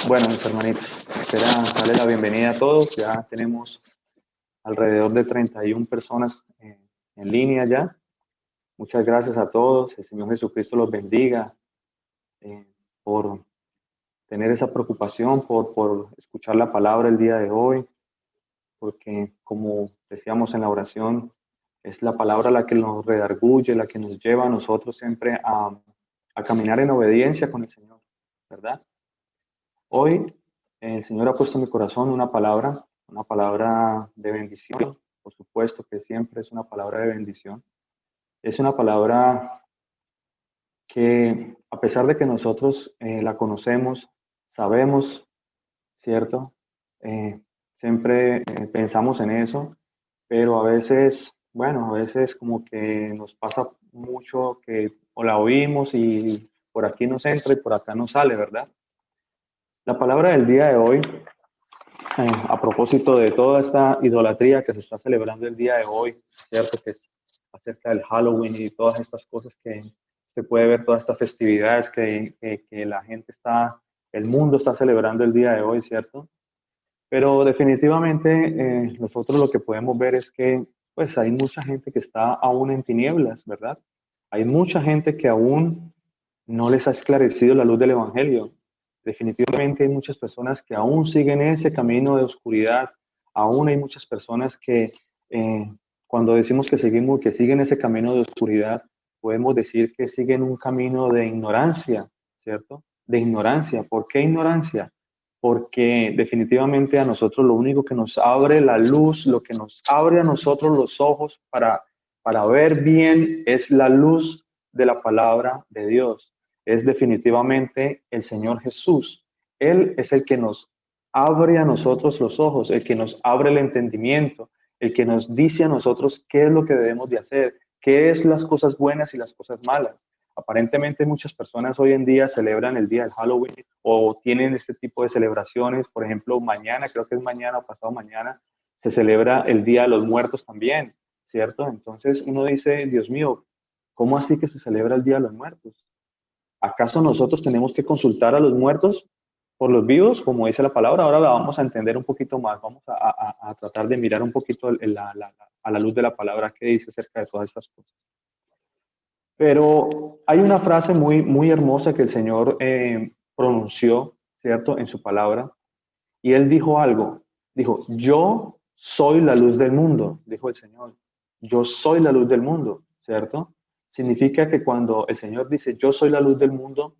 Bueno, mis hermanitos, quisiera darle la bienvenida a todos. Ya tenemos alrededor de 31 personas en línea ya. Muchas gracias a todos. El Señor Jesucristo los bendiga eh, por tener esa preocupación, por escuchar la palabra el día de hoy, porque como decíamos en la oración, es la palabra la que nos redarguye, la que nos lleva a nosotros siempre a caminar en obediencia con el Señor, ¿verdad? Hoy el Señor ha puesto en mi corazón una palabra de bendición. Por supuesto que siempre es una palabra de bendición. Es una palabra que, a pesar de que nosotros la conocemos, sabemos, ¿cierto? Eh, siempre pensamos en eso, pero a veces, bueno, a veces como que nos pasa mucho que o la oímos y por aquí nos entra y por acá nos sale, ¿verdad? La palabra del día de hoy a propósito de toda esta idolatría que se está celebrando el día de hoy, ¿cierto? Que es acerca del Halloween y todas estas cosas que se puede ver, todas estas festividades que la gente está, el mundo está celebrando el día de hoy, ¿cierto? Pero definitivamente nosotros lo que podemos ver es que pues hay mucha gente que está aún en tinieblas, ¿verdad? Hay mucha gente que aún no les ha esclarecido la luz del Evangelio. Definitivamente hay muchas personas que aún siguen ese camino de oscuridad. Aún hay muchas personas que cuando decimos que seguimos, que siguen ese camino de oscuridad, podemos decir que siguen un camino de ignorancia, ¿cierto? De ignorancia. ¿Por qué ignorancia? Porque definitivamente a nosotros lo único que nos abre la luz, lo que nos abre a nosotros los ojos para ver bien es la luz de la palabra de Dios. Es definitivamente el Señor Jesús. Él es el que nos abre a nosotros los ojos, el que nos abre el entendimiento, el que nos dice a nosotros qué es lo que debemos de hacer, qué es las cosas buenas y las cosas malas. Aparentemente muchas personas hoy en día celebran el día del Halloween o tienen este tipo de celebraciones. Por ejemplo, mañana, creo que es mañana o pasado mañana, se celebra el Día de los Muertos también, ¿cierto? Entonces uno dice, Dios mío, ¿cómo así que se celebra el Día de los Muertos? ¿Acaso nosotros tenemos que consultar a los muertos por los vivos, como dice la palabra? Ahora la vamos a entender un poquito más, vamos a tratar de mirar un poquito a la luz de la palabra que dice acerca de todas estas cosas. Pero hay una frase muy hermosa que el Señor pronunció, ¿cierto?, en su palabra, y Él dijo algo, dijo, yo soy la luz del mundo, dijo el Señor, yo soy la luz del mundo, ¿cierto? Significa que cuando el Señor dice, yo soy la luz del mundo,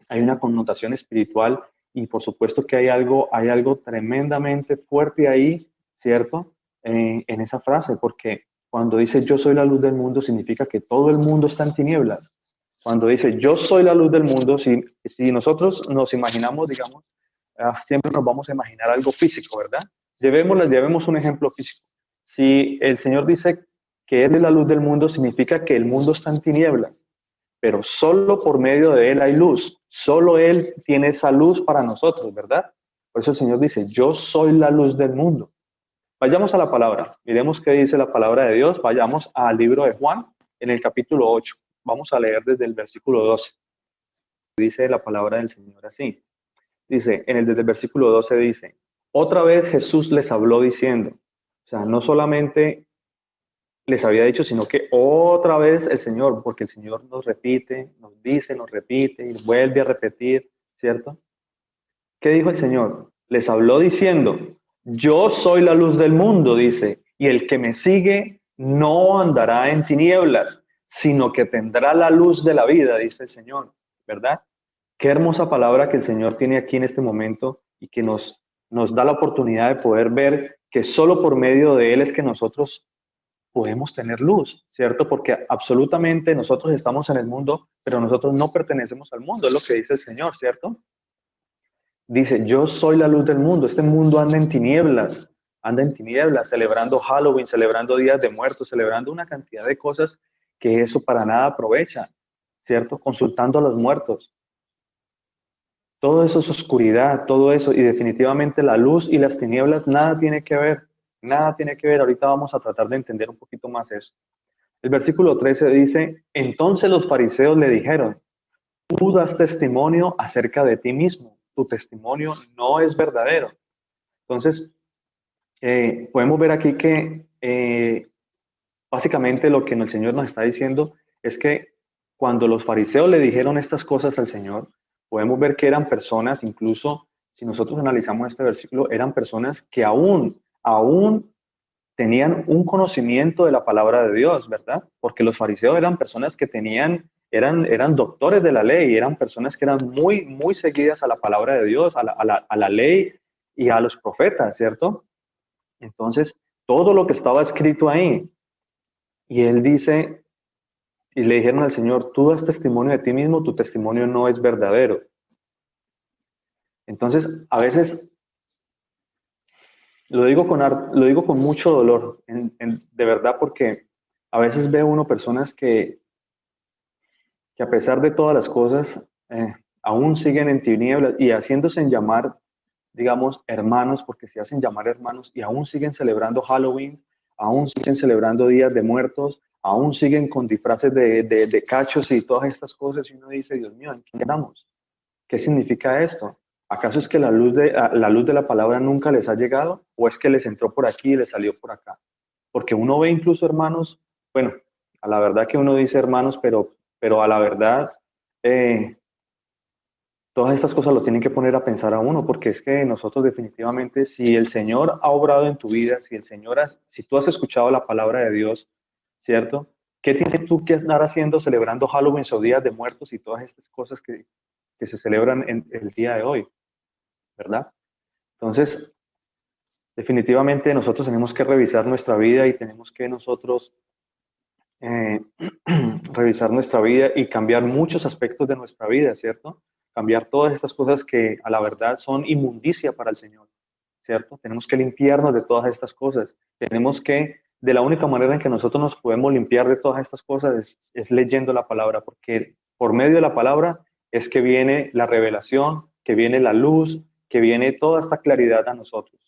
hay una connotación espiritual y por supuesto que hay algo tremendamente fuerte ahí, ¿cierto? En esa frase, porque cuando dice yo soy la luz del mundo, significa que todo el mundo está en tinieblas. Cuando dice yo soy la luz del mundo, si nosotros nos imaginamos, digamos, siempre nos vamos a imaginar algo físico, ¿verdad? Llevemos un ejemplo físico. Si el Señor dice que Él es la luz del mundo, significa que el mundo está en tinieblas, pero solo por medio de Él hay luz. Solo Él tiene esa luz para nosotros, ¿verdad? Por eso el Señor dice, yo soy la luz del mundo. Vayamos a la palabra, miremos qué dice la palabra de Dios, vayamos al libro de Juan, en el capítulo 8. Vamos a leer desde el versículo 12. Dice la palabra del Señor así. Dice, desde el versículo 12 dice, otra vez Jesús les habló diciendo, o sea, no solamente les había dicho, sino que otra vez el Señor, porque el Señor nos repite, nos dice, nos repite y vuelve a repetir, ¿cierto? ¿Qué dijo el Señor? Les habló diciendo, yo soy la luz del mundo, dice, y el que me sigue no andará en tinieblas, sino que tendrá la luz de la vida, dice el Señor, ¿verdad? Qué hermosa palabra que el Señor tiene aquí en este momento y que nos da la oportunidad de poder ver que solo por medio de Él es que nosotros podemos tener luz, ¿cierto? Porque absolutamente nosotros estamos en el mundo, pero nosotros no pertenecemos al mundo, es lo que dice el Señor, ¿cierto? Dice, yo soy la luz del mundo, este mundo anda en tinieblas, celebrando Halloween, celebrando días de muertos, celebrando una cantidad de cosas que eso para nada aprovecha, ¿cierto? Consultando a los muertos. Todo eso es oscuridad, todo eso, y definitivamente la luz y las tinieblas nada tiene que ver, nada tiene que ver. Ahorita vamos a tratar de entender un poquito más eso. El versículo 13 dice, entonces los fariseos le dijeron, tú das testimonio acerca de ti mismo, tu testimonio no es verdadero. Entonces, podemos ver aquí que básicamente lo que el Señor nos está diciendo es que cuando los fariseos le dijeron estas cosas al Señor, podemos ver que eran personas, incluso si nosotros analizamos este versículo, eran personas que aún tenían un conocimiento de la palabra de Dios, ¿verdad? Porque los fariseos eran personas que eran doctores de la ley, eran personas que eran muy seguidas a la palabra de Dios, a la ley y a los profetas, ¿cierto? Entonces, todo lo que estaba escrito ahí, y él dice, y le dijeron al Señor, tú das testimonio de ti mismo, tu testimonio no es verdadero. Entonces, a veces lo digo con mucho dolor, de verdad, porque a veces ve uno personas que a pesar de todas las cosas, aún siguen en tinieblas y haciéndose en llamar, digamos, hermanos, porque se hacen llamar hermanos y aún siguen celebrando Halloween, aún siguen celebrando días de muertos, aún siguen con disfraces de cachos y todas estas cosas y uno dice, Dios mío, ¿en qué estamos? ¿Qué significa esto? ¿Acaso es que la luz de la palabra nunca les ha llegado o es que les entró por aquí y les salió por acá? Porque uno ve incluso hermanos, bueno, a la verdad que uno dice hermanos, pero a la verdad, eh, todas estas cosas lo tienen que poner a pensar a uno, porque es que nosotros definitivamente, si el Señor ha obrado en tu vida, si tú has escuchado la palabra de Dios, ¿cierto? ¿Qué tienes tú que estar haciendo celebrando Halloween o días de muertos y todas estas cosas que se celebran en el día de hoy, ¿verdad? Entonces, definitivamente nosotros tenemos que revisar nuestra vida y tenemos que nosotros eh, revisar nuestra vida y cambiar muchos aspectos de nuestra vida, ¿cierto? Cambiar todas estas cosas que a la verdad son inmundicia para el Señor, ¿cierto? Tenemos que limpiarnos de todas estas cosas. Tenemos que, de la única manera en que nosotros nos podemos limpiar de todas estas cosas es leyendo la palabra, porque por medio de la palabra es que viene la revelación, que viene la luz, que viene toda esta claridad a nosotros.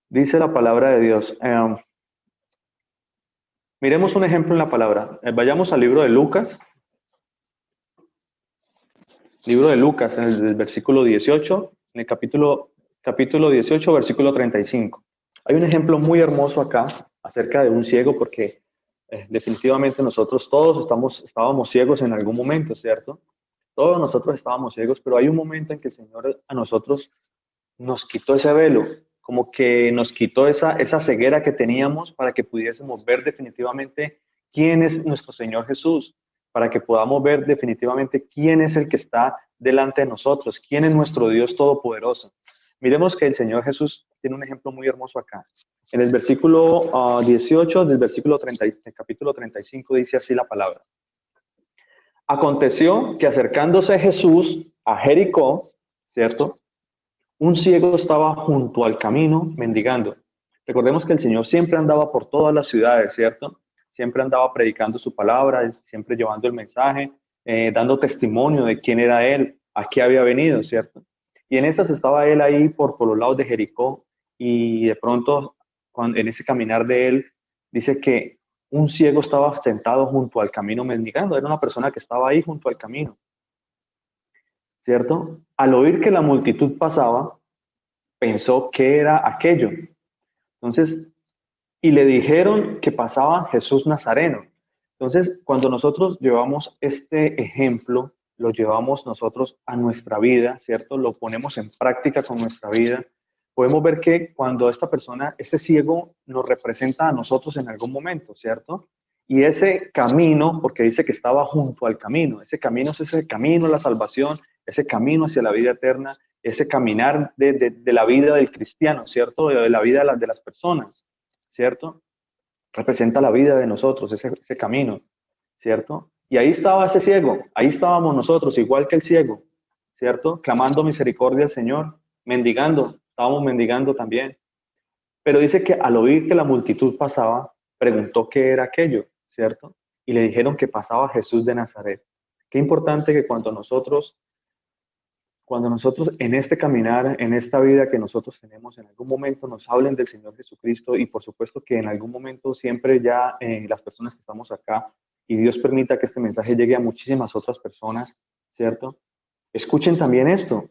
Dice la palabra de Dios. Miremos un ejemplo en la palabra. Vayamos al libro de Lucas, en el versículo 18, en el capítulo 18, versículo 35. Hay un ejemplo muy hermoso acá acerca de un ciego, porque definitivamente nosotros todos estábamos ciegos en algún momento, ¿cierto? Todos nosotros estábamos ciegos, pero hay un momento en que el Señor a nosotros nos quitó ese velo, como que nos quitó esa ceguera que teníamos para que pudiésemos ver definitivamente quién es nuestro Señor Jesús, para que podamos ver definitivamente quién es el que está delante de nosotros, quién es nuestro Dios Todopoderoso. Miremos que el Señor Jesús tiene un ejemplo muy hermoso acá. En el versículo 18 del del capítulo 35 dice así la palabra. Aconteció que acercándose Jesús a Jericó, ¿cierto? Un ciego estaba junto al camino mendigando. Recordemos que el Señor siempre andaba por todas las ciudades, ¿cierto? Siempre andaba predicando su palabra, siempre llevando el mensaje, dando testimonio de quién era Él, a qué había venido, ¿cierto? Y en estas estaba Él ahí por los lados de Jericó y de pronto en ese caminar de Él dice que un ciego estaba sentado junto al camino mendigando. Era una persona que estaba ahí junto al camino, ¿cierto? Al oír que la multitud pasaba, pensó que era aquello. Entonces, y le dijeron que pasaba Jesús Nazareno. Entonces, cuando nosotros llevamos este ejemplo, lo llevamos nosotros a nuestra vida, ¿cierto? Lo ponemos en práctica con nuestra vida. Podemos ver que cuando esta persona, este ciego, nos representa a nosotros en algún momento, ¿cierto? Y ese camino, porque dice que estaba junto al camino, ese camino es ese camino a la salvación, ese camino hacia la vida eterna, ese caminar de la vida del cristiano, ¿cierto? De la vida de las personas, ¿cierto? Representa la vida de nosotros, ese camino, ¿cierto? Y ahí estaba ese ciego, ahí estábamos nosotros, igual que el ciego, ¿cierto? Clamando misericordia al Señor, mendigando, estábamos mendigando también. Pero dice que al oír que la multitud pasaba, preguntó qué era aquello, ¿cierto? Y le dijeron que pasaba Jesús de Nazaret. Qué importante que cuando nosotros en este caminar, en esta vida que nosotros tenemos, en algún momento nos hablen del Señor Jesucristo y por supuesto que en algún momento siempre ya las personas que estamos acá y Dios permita que este mensaje llegue a muchísimas otras personas, ¿cierto? escuchen también esto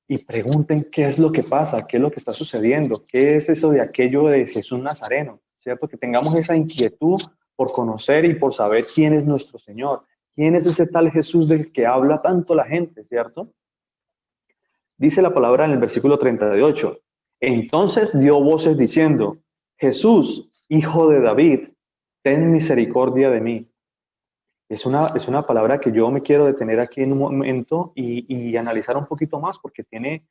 y pregunten qué es lo que pasa, qué es lo que está sucediendo, qué es eso de aquello de Jesús Nazareno, ¿cierto? Que tengamos esa inquietud por conocer y por saber quién es nuestro Señor, quién es ese tal Jesús del que habla tanto la gente, ¿cierto? Dice la palabra en el versículo 38. Entonces dio voces diciendo, Jesús, hijo de David, ten misericordia de mí. Es una palabra que yo me quiero detener aquí en un momento y analizar un poquito más porque tiene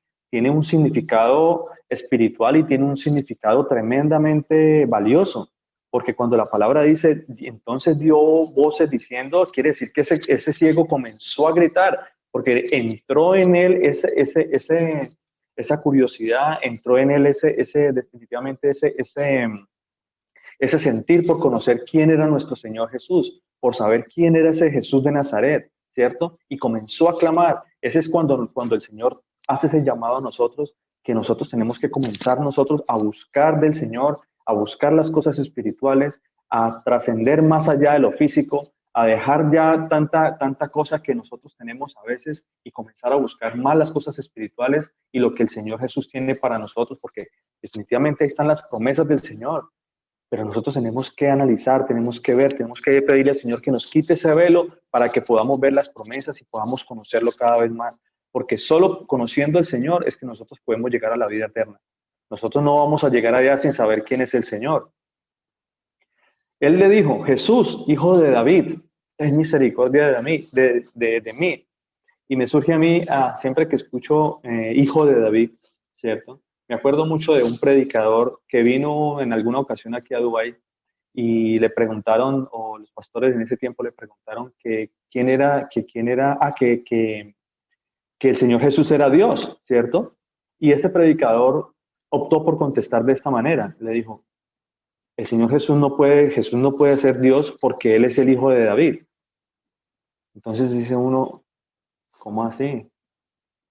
un significado espiritual y tiene un significado tremendamente valioso. Porque cuando la palabra dice, entonces dio voces diciendo, quiere decir que ese ciego comenzó a gritar, porque entró en él esa curiosidad, entró en él definitivamente ese sentir por conocer quién era nuestro Señor Jesús, por saber quién era ese Jesús de Nazaret, ¿cierto? Y comenzó a clamar. Ese es cuando el Señor hace ese llamado a nosotros, que nosotros tenemos que comenzar nosotros a buscar del Señor, a buscar las cosas espirituales, a trascender más allá de lo físico, a dejar ya tanta cosa que nosotros tenemos a veces y comenzar a buscar más las cosas espirituales y lo que el Señor Jesús tiene para nosotros, porque definitivamente ahí están las promesas del Señor. Pero nosotros tenemos que analizar, tenemos que ver, tenemos que pedirle al Señor que nos quite ese velo para que podamos ver las promesas y podamos conocerlo cada vez más. Porque solo conociendo al Señor es que nosotros podemos llegar a la vida eterna. Nosotros no vamos a llegar allá sin saber quién es el Señor. Él le dijo, Jesús, hijo de David, ten misericordia de mí. Y me surge a mí, siempre que escucho hijo de David, ¿cierto? Me acuerdo mucho de un predicador que vino en alguna ocasión aquí a Dubái y le preguntaron, o los pastores en ese tiempo le preguntaron que quién era, que el Señor Jesús era Dios, ¿cierto? Y ese predicador optó por contestar de esta manera. Le dijo, el Señor Jesús no puede ser Dios porque Él es el hijo de David. Entonces dice uno, ¿cómo así?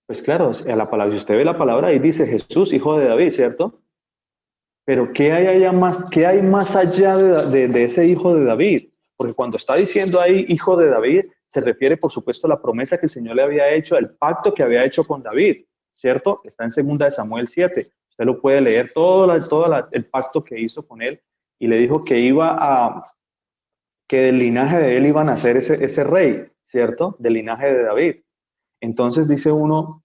Pues claro, a la palabra, si usted ve la palabra, ahí dice Jesús, hijo de David, ¿cierto? Pero ¿qué hay más allá de ese hijo de David? Porque cuando está diciendo ahí hijo de David, se refiere, por supuesto, a la promesa que el Señor le había hecho, el pacto que había hecho con David, ¿cierto? Está en 2 Samuel 7. Usted lo puede leer, el pacto que hizo con él, y le dijo que del linaje de él iban a ser ese rey, ¿cierto? Del linaje de David. Entonces dice uno,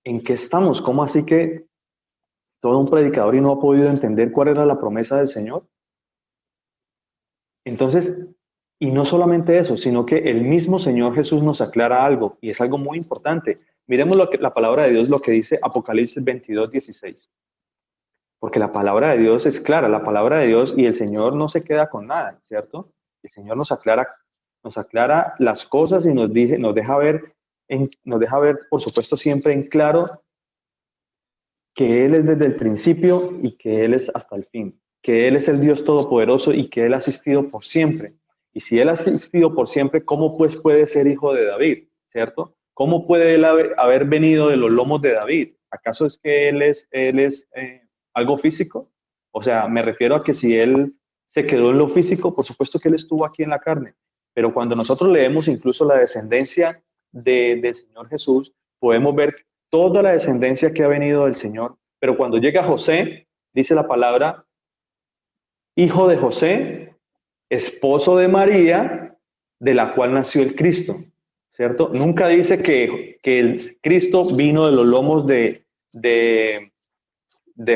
¿en qué estamos? ¿Cómo así que todo un predicador y no ha podido entender cuál era la promesa del Señor? Entonces, y no solamente eso, sino que el mismo Señor Jesús nos aclara algo, y es algo muy importante. Miremos la palabra de Dios, lo que dice Apocalipsis 22:16. Porque la palabra de Dios es clara, la palabra de Dios, y el Señor no se queda con nada, ¿cierto? El Señor nos aclara las cosas y nos deja ver, por supuesto, siempre en claro que Él es desde el principio y que Él es hasta el fin, que Él es el Dios Todopoderoso y que Él ha existido por siempre. Y si Él ha existido por siempre, ¿cómo pues puede ser hijo de David? ¿Cierto? ¿Cómo puede Él haber venido de los lomos de David? ¿Acaso es que Él es algo físico? O sea, me refiero a que si Él se quedó en lo físico, por supuesto que Él estuvo aquí en la carne. Pero cuando nosotros leemos incluso la descendencia del Señor Jesús, podemos ver toda la descendencia que ha venido del Señor. Pero cuando llega José, dice la palabra, hijo de José, esposo de María, de la cual nació el Cristo, ¿cierto? Nunca dice que el Cristo vino de los lomos de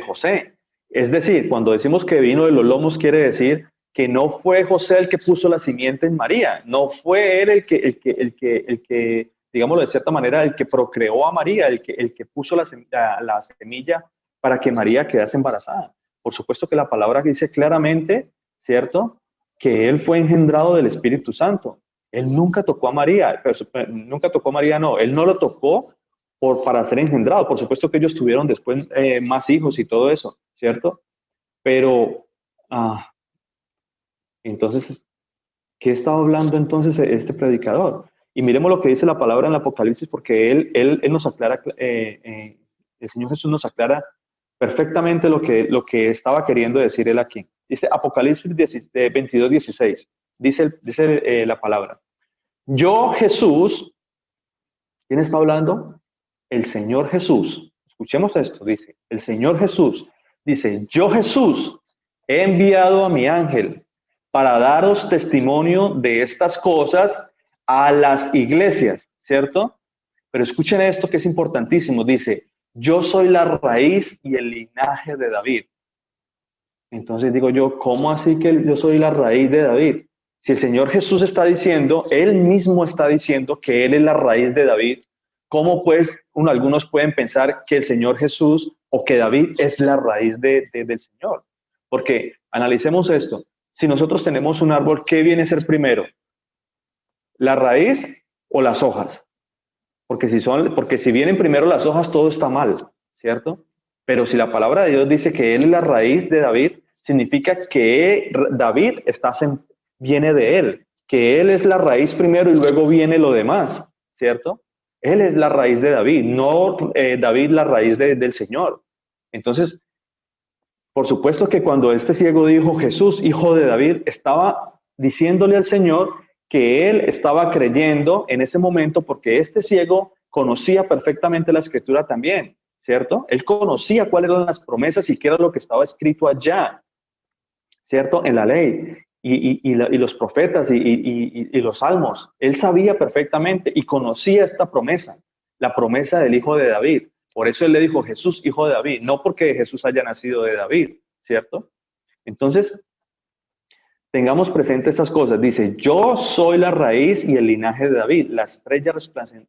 José. Es decir, cuando decimos que vino de los lomos, quiere decir que no fue José el que puso la simiente en María, no fue él el que digámoslo de cierta manera, el que procreó a María, el que puso la semilla para que María quedase embarazada. Por supuesto que la palabra dice claramente, ¿cierto? Que él fue engendrado del Espíritu Santo. Él nunca tocó a María, nunca tocó a María, no, él no lo tocó para ser engendrado. Por supuesto que ellos tuvieron después más hijos y todo eso, ¿cierto? Pero, entonces, ¿qué estaba hablando entonces este predicador? Y miremos lo que dice la palabra en el Apocalipsis, porque él nos aclara, el Señor Jesús nos aclara perfectamente lo que estaba queriendo decir él aquí. Dice Apocalipsis 22:16, dice la palabra. Yo, Jesús, ¿Quién está hablando? El Señor Jesús. Escuchemos esto, dice, el Señor Jesús, dice, yo Jesús he enviado a mi ángel para daros testimonio de estas cosas a las iglesias, ¿cierto? Pero escuchen esto que es importantísimo, dice, yo soy la raíz y el linaje de David. Entonces digo yo, ¿cómo así que yo soy la raíz de David? Si el Señor Jesús está diciendo, Él mismo está diciendo que Él es la raíz de David, ¿cómo pues algunos pueden pensar que el Señor Jesús o que David es la raíz del Señor? Porque analicemos esto, si nosotros tenemos un árbol, ¿qué viene a ser primero? ¿La raíz o las hojas? Porque si vienen primero las hojas, todo está mal, ¿cierto? Pero si la palabra de Dios dice que Él es la raíz de David, significa que David viene de Él, que Él es la raíz primero y luego viene lo demás, ¿cierto? Él es la raíz de David, no David la raíz del Señor. Entonces, por supuesto que cuando este ciego dijo Jesús, hijo de David, estaba diciéndole al Señor que él estaba creyendo en ese momento porque este ciego conocía perfectamente la escritura también, ¿cierto? Él conocía cuáles eran las promesas y qué era lo que estaba escrito allá, ¿cierto? En la ley y los profetas y los salmos. Él sabía perfectamente y conocía esta promesa, la promesa del hijo de David. Por eso él le dijo Jesús, hijo de David, no porque Jesús haya nacido de David, ¿cierto? Entonces, tengamos presente estas cosas. Dice, yo soy la raíz y el linaje de David, la estrella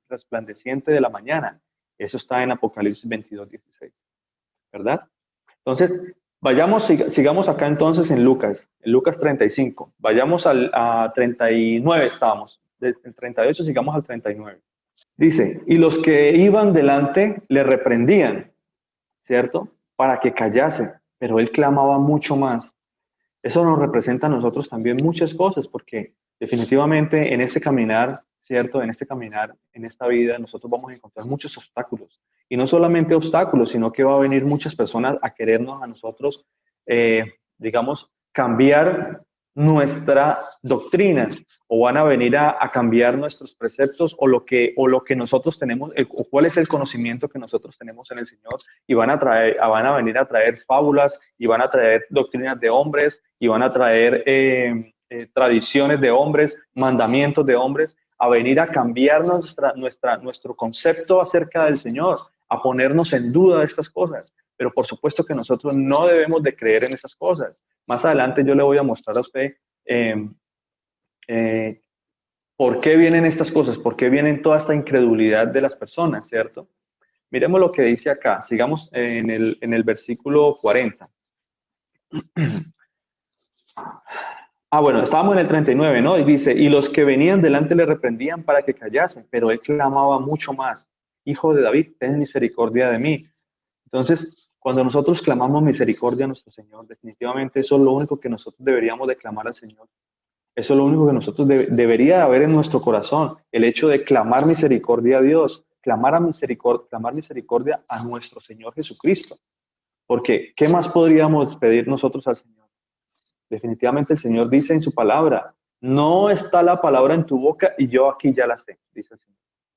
resplandeciente de la mañana. Eso está en Apocalipsis 22:16, ¿verdad? Entonces, sigamos acá entonces en Lucas 35. Vayamos a 39 estábamos. Del 38 sigamos al 39. Dice, y los que iban delante le reprendían, ¿cierto? Para que callase, pero él clamaba mucho más. Eso nos representa a nosotros también muchas cosas, porque definitivamente en este caminar, ¿cierto? En este caminar, en esta vida, nosotros vamos a encontrar muchos obstáculos. Y no solamente obstáculos, sino que va a venir muchas personas a querernos a nosotros, digamos, cambiar nuestra doctrina o van a venir a cambiar nuestros preceptos o lo que nosotros tenemos, o cuál es el conocimiento que nosotros tenemos en el Señor y van a venir a traer fábulas y van a traer doctrinas de hombres y van a traer tradiciones de hombres, mandamientos de hombres, a venir a cambiar nuestro concepto acerca del Señor, a ponernos en duda de estas cosas. Pero por supuesto que nosotros no debemos de creer en esas cosas. Más adelante yo le voy a mostrar a usted por qué vienen estas cosas, por qué vienen toda esta incredulidad de las personas, ¿cierto? Miremos lo que dice acá. Sigamos en el versículo 40. Bueno, estábamos en el 39, ¿no? Y dice, y los que venían delante le reprendían para que callasen, pero él clamaba mucho más, Hijo de David, ten misericordia de mí. Entonces, cuando nosotros clamamos misericordia a nuestro Señor, definitivamente eso es lo único que nosotros deberíamos de clamar al Señor. Eso es lo único que nosotros debería haber en nuestro corazón, el hecho de clamar misericordia a Dios, clamar misericordia a nuestro Señor Jesucristo. Porque, ¿qué más podríamos pedir nosotros al Señor? Definitivamente el Señor dice en su palabra, no está la palabra en tu boca y yo aquí ya la sé, dice el Señor.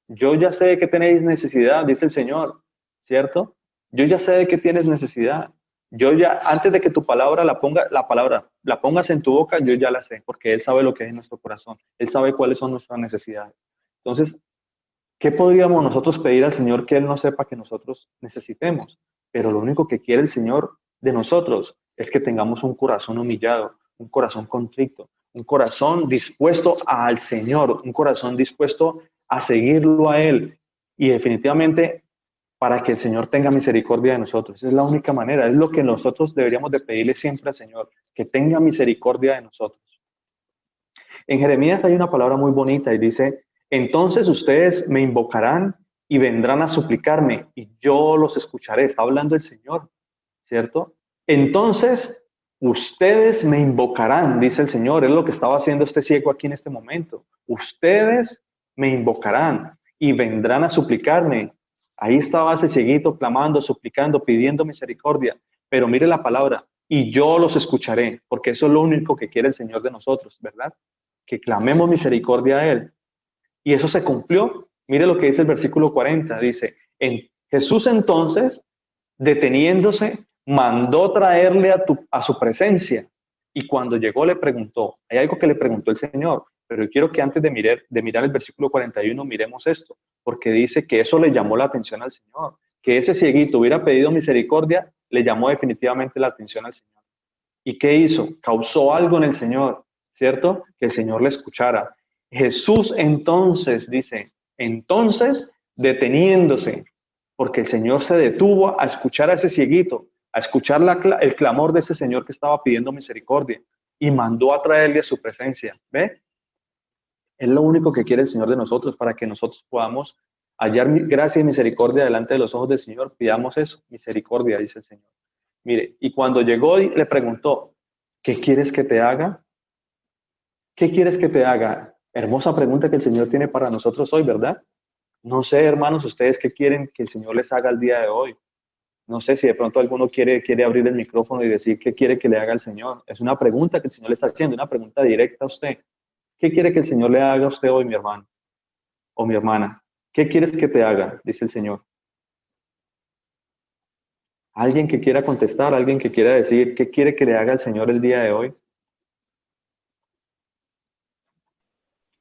Yo ya sé de qué tenéis necesidad, dice el Señor, ¿cierto? Yo ya sé de qué tienes necesidad. Yo ya, antes de que tu palabra la pongas en tu boca, yo ya la sé, porque Él sabe lo que hay en nuestro corazón. Él sabe cuáles son nuestras necesidades. Entonces, ¿qué podríamos nosotros pedir al Señor que Él no sepa que nosotros necesitemos? Pero lo único que quiere el Señor de nosotros es que tengamos un corazón humillado, un corazón contrito, un corazón dispuesto al Señor, un corazón dispuesto a seguirlo a Él. Y definitivamente para que el Señor tenga misericordia de nosotros. Esa es la única manera, es lo que nosotros deberíamos de pedirle siempre al Señor, que tenga misericordia de nosotros. En Jeremías hay una palabra muy bonita y dice, entonces ustedes me invocarán y vendrán a suplicarme y yo los escucharé. Está hablando el Señor, ¿cierto? Entonces ustedes me invocarán, dice el Señor. Es lo que estaba haciendo este ciego aquí en este momento. Ustedes me invocarán y vendrán a suplicarme. Ahí estaba ese cieguito clamando, suplicando, pidiendo misericordia. Pero mire la palabra, y yo los escucharé, porque eso es lo único que quiere el Señor de nosotros, ¿verdad? Que clamemos misericordia a Él. Y eso se cumplió Mire lo que dice el versículo 40, dice, Jesús entonces, deteniéndose, mandó traerle a su presencia. Y cuando llegó le preguntó, hay algo que le preguntó el Señor, pero yo quiero que antes de mirar el versículo 41 miremos esto, porque dice que eso le llamó la atención al Señor, que ese cieguito hubiera pedido misericordia, le llamó definitivamente la atención al Señor. ¿Y qué hizo? Causó algo en el Señor, ¿cierto? Que el Señor le escuchara. Jesús entonces, dice, entonces deteniéndose, porque el Señor se detuvo a escuchar a ese cieguito, a escuchar el clamor de ese Señor que estaba pidiendo misericordia y mandó a traerle a su presencia. ¿Ve? Es lo único que quiere el Señor de nosotros para que nosotros podamos hallar gracia y misericordia delante de los ojos del Señor. Pidamos eso, misericordia, dice el Señor. Mire, y cuando llegó y le preguntó, ¿qué quieres que te haga? ¿Qué quieres que te haga? Hermosa pregunta que el Señor tiene para nosotros hoy, ¿verdad? No sé, hermanos, ustedes qué quieren que el Señor les haga el día de hoy. No sé si de pronto alguno quiere abrir el micrófono y decir qué quiere que le haga el Señor. Es una pregunta que el Señor le está haciendo, una pregunta directa a usted. ¿Qué quiere que el Señor le haga a usted hoy, mi hermano o mi hermana? ¿Qué quieres que te haga? Dice el Señor. ¿Alguien que quiera contestar? ¿Alguien que quiera decir qué quiere que le haga el Señor el día de hoy?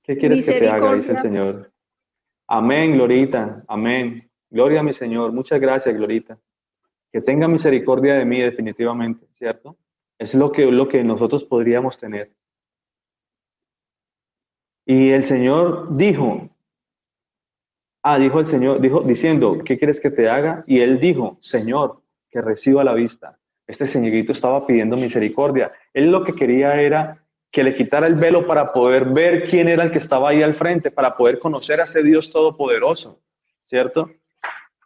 ¿Qué quieres que te haga? Dice el Misericordia. Señor. Amén, Glorita. Amén. Gloria a mi Señor. Muchas gracias, Glorita. Que tenga misericordia de mí definitivamente, ¿cierto? Es lo que nosotros podríamos tener. Y el Señor dijo, dijo el Señor, diciendo, ¿qué quieres que te haga? Y él dijo, Señor, que reciba la vista. Este señorito estaba pidiendo misericordia. Él lo que quería era que le quitara el velo para poder ver quién era el que estaba ahí al frente, para poder conocer a ese Dios todopoderoso, ¿cierto?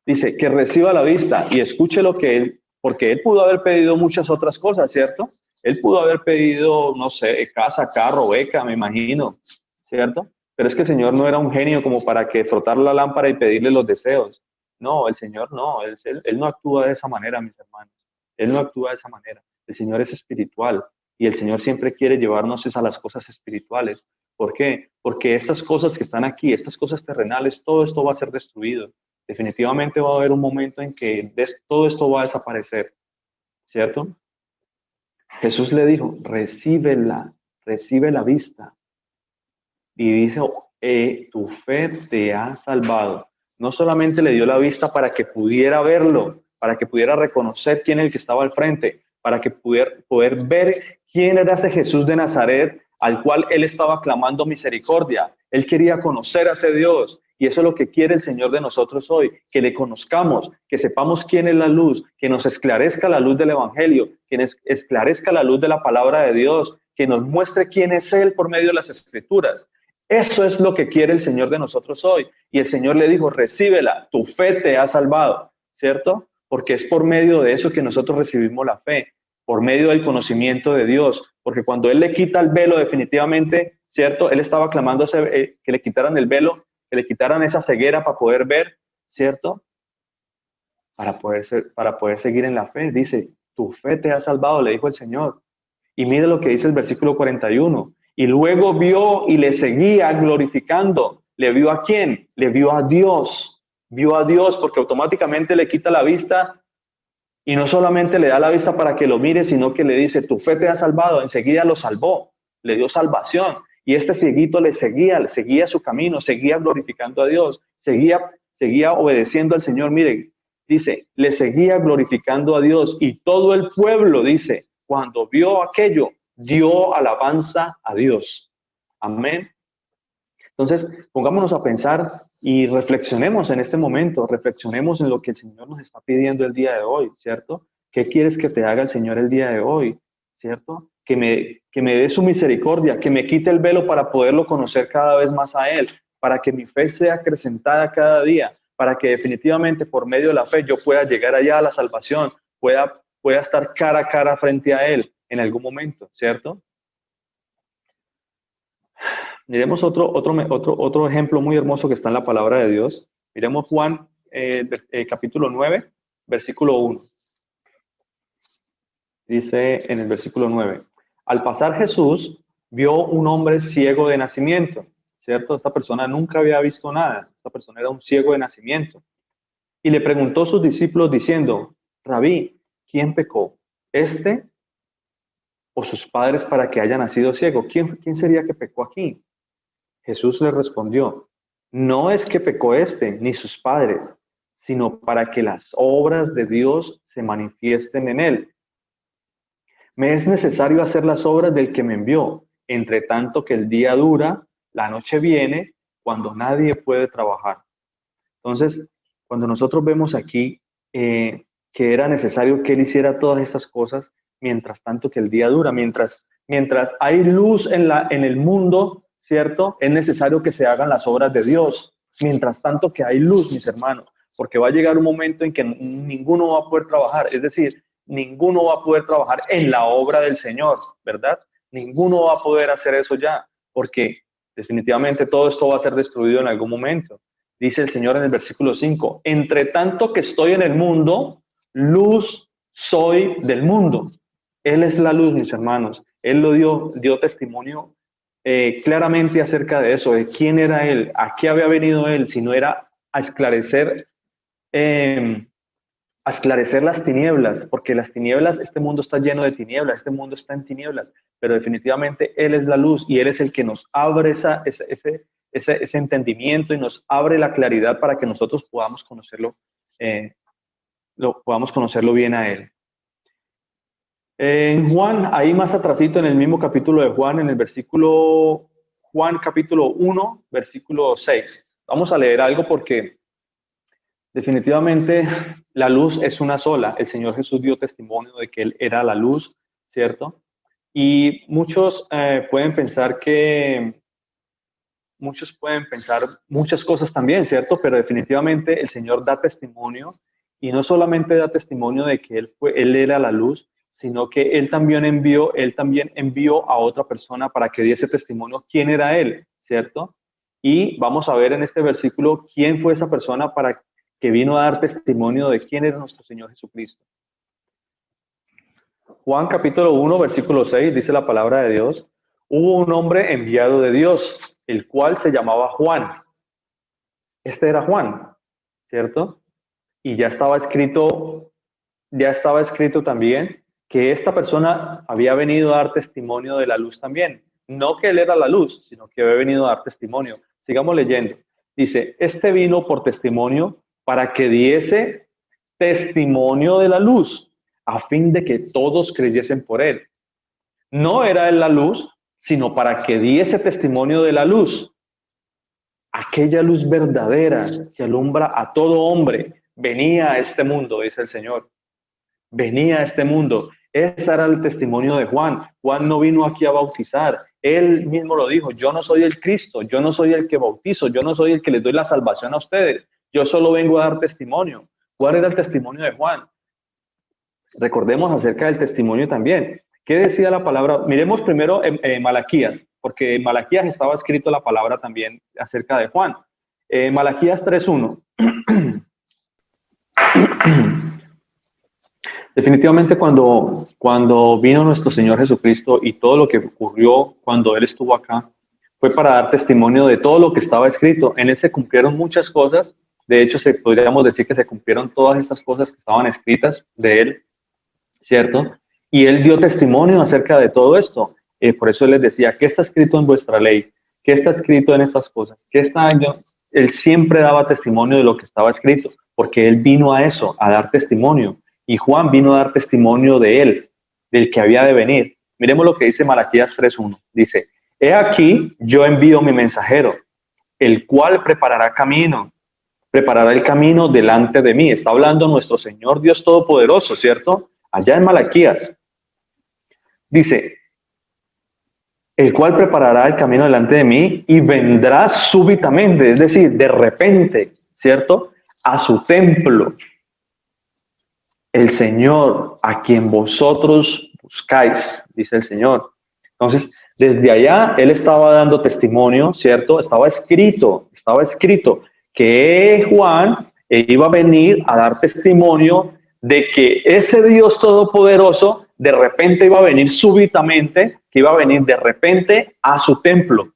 Dice, que reciba la vista y escuche lo que él, porque él pudo haber pedido muchas otras cosas, ¿cierto? Él pudo haber pedido, no sé, casa, carro, beca, me imagino, ¿cierto? Pero es que el Señor no era un genio como para que frotar la lámpara y pedirle los deseos. No, el Señor no, él no actúa de esa manera, mis hermanos. Él no actúa de esa manera. El Señor es espiritual y el Señor siempre quiere llevarnos a las cosas espirituales. ¿Por qué? Porque estas cosas que están aquí, estas cosas terrenales, todo esto va a ser destruido. Definitivamente va a haber un momento en que todo esto va a desaparecer, ¿cierto? Jesús le dijo, recibe la vista. Y dice, tu fe te ha salvado. No solamente le dio la vista para que pudiera verlo, para que pudiera reconocer quién es el que estaba al frente, para que poder ver quién era ese Jesús de Nazaret al cual él estaba clamando misericordia. Él quería conocer a ese Dios. Y eso es lo que quiere el Señor de nosotros hoy, que le conozcamos, que sepamos quién es la luz, que nos esclarezca la luz del Evangelio, que nos esclarezca la luz de la palabra de Dios, que nos muestre quién es Él por medio de las Escrituras. Eso es lo que quiere el Señor de nosotros hoy. Y el Señor le dijo, recíbela, tu fe te ha salvado, ¿cierto? Porque es por medio de eso que nosotros recibimos la fe, por medio del conocimiento de Dios. Porque cuando Él le quita el velo definitivamente, ¿cierto? Él estaba clamando que le quitaran el velo, que le quitaran esa ceguera para poder ver, ¿cierto? Para poder seguir en la fe. Dice, tu fe te ha salvado, le dijo el Señor. Y mire lo que dice el versículo 41. Y luego vio y le seguía glorificando. ¿Le vio a quién? Le vio a Dios. Vio a Dios porque automáticamente le quita la vista y no solamente le da la vista para que lo mire, sino que le dice, tu fe te ha salvado. Enseguida lo salvó, le dio salvación. Y este cieguito le seguía su camino, seguía glorificando a Dios, seguía obedeciendo al Señor. Mire, dice, le seguía glorificando a Dios y todo el pueblo, dice, cuando vio aquello, dio alabanza a Dios. Amén. Entonces, pongámonos a pensar y reflexionemos en este momento, reflexionemos en lo que el Señor nos está pidiendo el día de hoy, ¿cierto? ¿Qué quieres que te haga el Señor el día de hoy, ¿cierto? Que me dé su misericordia, que me quite el velo para poderlo conocer cada vez más a Él, para que mi fe sea acrecentada cada día, para que definitivamente por medio de la fe yo pueda llegar allá a la salvación, pueda estar cara a cara frente a Él en algún momento, ¿cierto? Miremos otro ejemplo muy hermoso que está en la palabra de Dios. Miremos Juan capítulo 9, versículo 1. Dice en el versículo 9, al pasar Jesús vio un hombre ciego de nacimiento. ¿cierto? Esta persona nunca había visto nada, esta persona era un ciego de nacimiento. Y le preguntó a sus discípulos diciendo, Rabí, ¿quién pecó? ¿Este o sus padres para que haya nacido ciego? ¿Quién sería que pecó aquí? Jesús le respondió, no es que pecó este ni sus padres, sino para que las obras de Dios se manifiesten en él. Me es necesario hacer las obras del que me envió, entre tanto que el día dura, la noche viene, cuando nadie puede trabajar. Entonces, cuando nosotros vemos aquí que era necesario que él hiciera todas estas cosas, mientras tanto que el día dura, mientras hay luz en el mundo, ¿cierto? Es necesario que se hagan las obras de Dios, mientras tanto que hay luz, mis hermanos, porque va a llegar un momento en que ninguno va a poder trabajar, es decir, ninguno va a poder trabajar en la obra del Señor, ¿verdad? Ninguno va a poder hacer eso ya, porque definitivamente todo esto va a ser destruido en algún momento. Dice el Señor en el versículo 5, entre tanto que estoy en el mundo, luz soy del mundo. Él es la luz, mis hermanos. Él lo dio testimonio claramente acerca de eso, de quién era Él, a qué había venido Él, si no era a esclarecer las tinieblas, porque las tinieblas, este mundo está lleno de tinieblas, este mundo está en tinieblas, pero definitivamente Él es la luz y Él es el que nos abre ese entendimiento y nos abre la claridad para que nosotros podamos conocerlo, podamos conocerlo bien a Él. En Juan, ahí más atrasito en el mismo capítulo de Juan, en el versículo, Juan capítulo 1, versículo 6. Vamos a leer algo porque definitivamente la luz es una sola. El Señor Jesús dio testimonio de que Él era la luz, ¿cierto? Y muchos pueden pensar muchas cosas también, ¿cierto? Pero definitivamente el Señor da testimonio y no solamente da testimonio de que Él era la luz, sino que Él también envió a otra persona para que diese testimonio quién era Él, ¿cierto? Y vamos a ver en este versículo quién fue esa persona para que vino a dar testimonio de quién era nuestro Señor Jesucristo. Juan capítulo 1, versículo 6, dice la palabra de Dios, hubo un hombre enviado de Dios, el cual se llamaba Juan. Este era Juan, ¿cierto? Y ya estaba escrito también que esta persona había venido a dar testimonio de la luz también. No que él era la luz, sino que había venido a dar testimonio. Sigamos leyendo. Dice, este vino por testimonio para que diese testimonio de la luz, a fin de que todos creyesen por él. No era él la luz, sino para que diese testimonio de la luz. Aquella luz verdadera que alumbra a todo hombre venía a este mundo, dice el Señor. Venía a este mundo. Ese era el testimonio de Juan. Juan no vino aquí a bautizar. Él mismo lo dijo, yo no soy el Cristo, yo no soy el que bautizo, yo no soy el que les doy la salvación a ustedes. Yo solo vengo a dar testimonio. ¿Cuál era el testimonio de Juan? Recordemos acerca del testimonio también. ¿Qué decía la palabra? Miremos primero en Malaquías, porque en Malaquías estaba escrito la palabra también acerca de Juan. Malaquías 3:1. Definitivamente cuando vino nuestro Señor Jesucristo y todo lo que ocurrió cuando Él estuvo acá, fue para dar testimonio de todo lo que estaba escrito. En Él se cumplieron muchas cosas. De hecho, podríamos decir que se cumplieron todas estas cosas que estaban escritas de Él, ¿cierto? Y Él dio testimonio acerca de todo esto. Por eso Él les decía, ¿qué está escrito en vuestra ley? ¿Qué está escrito en estas cosas? Él siempre daba testimonio de lo que estaba escrito, porque Él vino a eso, a dar testimonio. Y Juan vino a dar testimonio de Él, del que había de venir. Miremos lo que dice Malaquías 3:1. Dice, he aquí, yo envío mi mensajero, el cual preparará el camino delante de mí. Está hablando nuestro Señor Dios Todopoderoso, ¿cierto? Allá en Malaquías. Dice, el cual preparará el camino delante de mí y vendrá súbitamente, es decir, de repente, ¿cierto? A su templo. El Señor a quien vosotros buscáis, dice el Señor. Entonces, desde allá Él estaba dando testimonio, ¿cierto? Estaba escrito que Juan iba a venir a dar testimonio de que ese Dios todopoderoso de repente iba a venir súbitamente, que iba a venir de repente a su templo.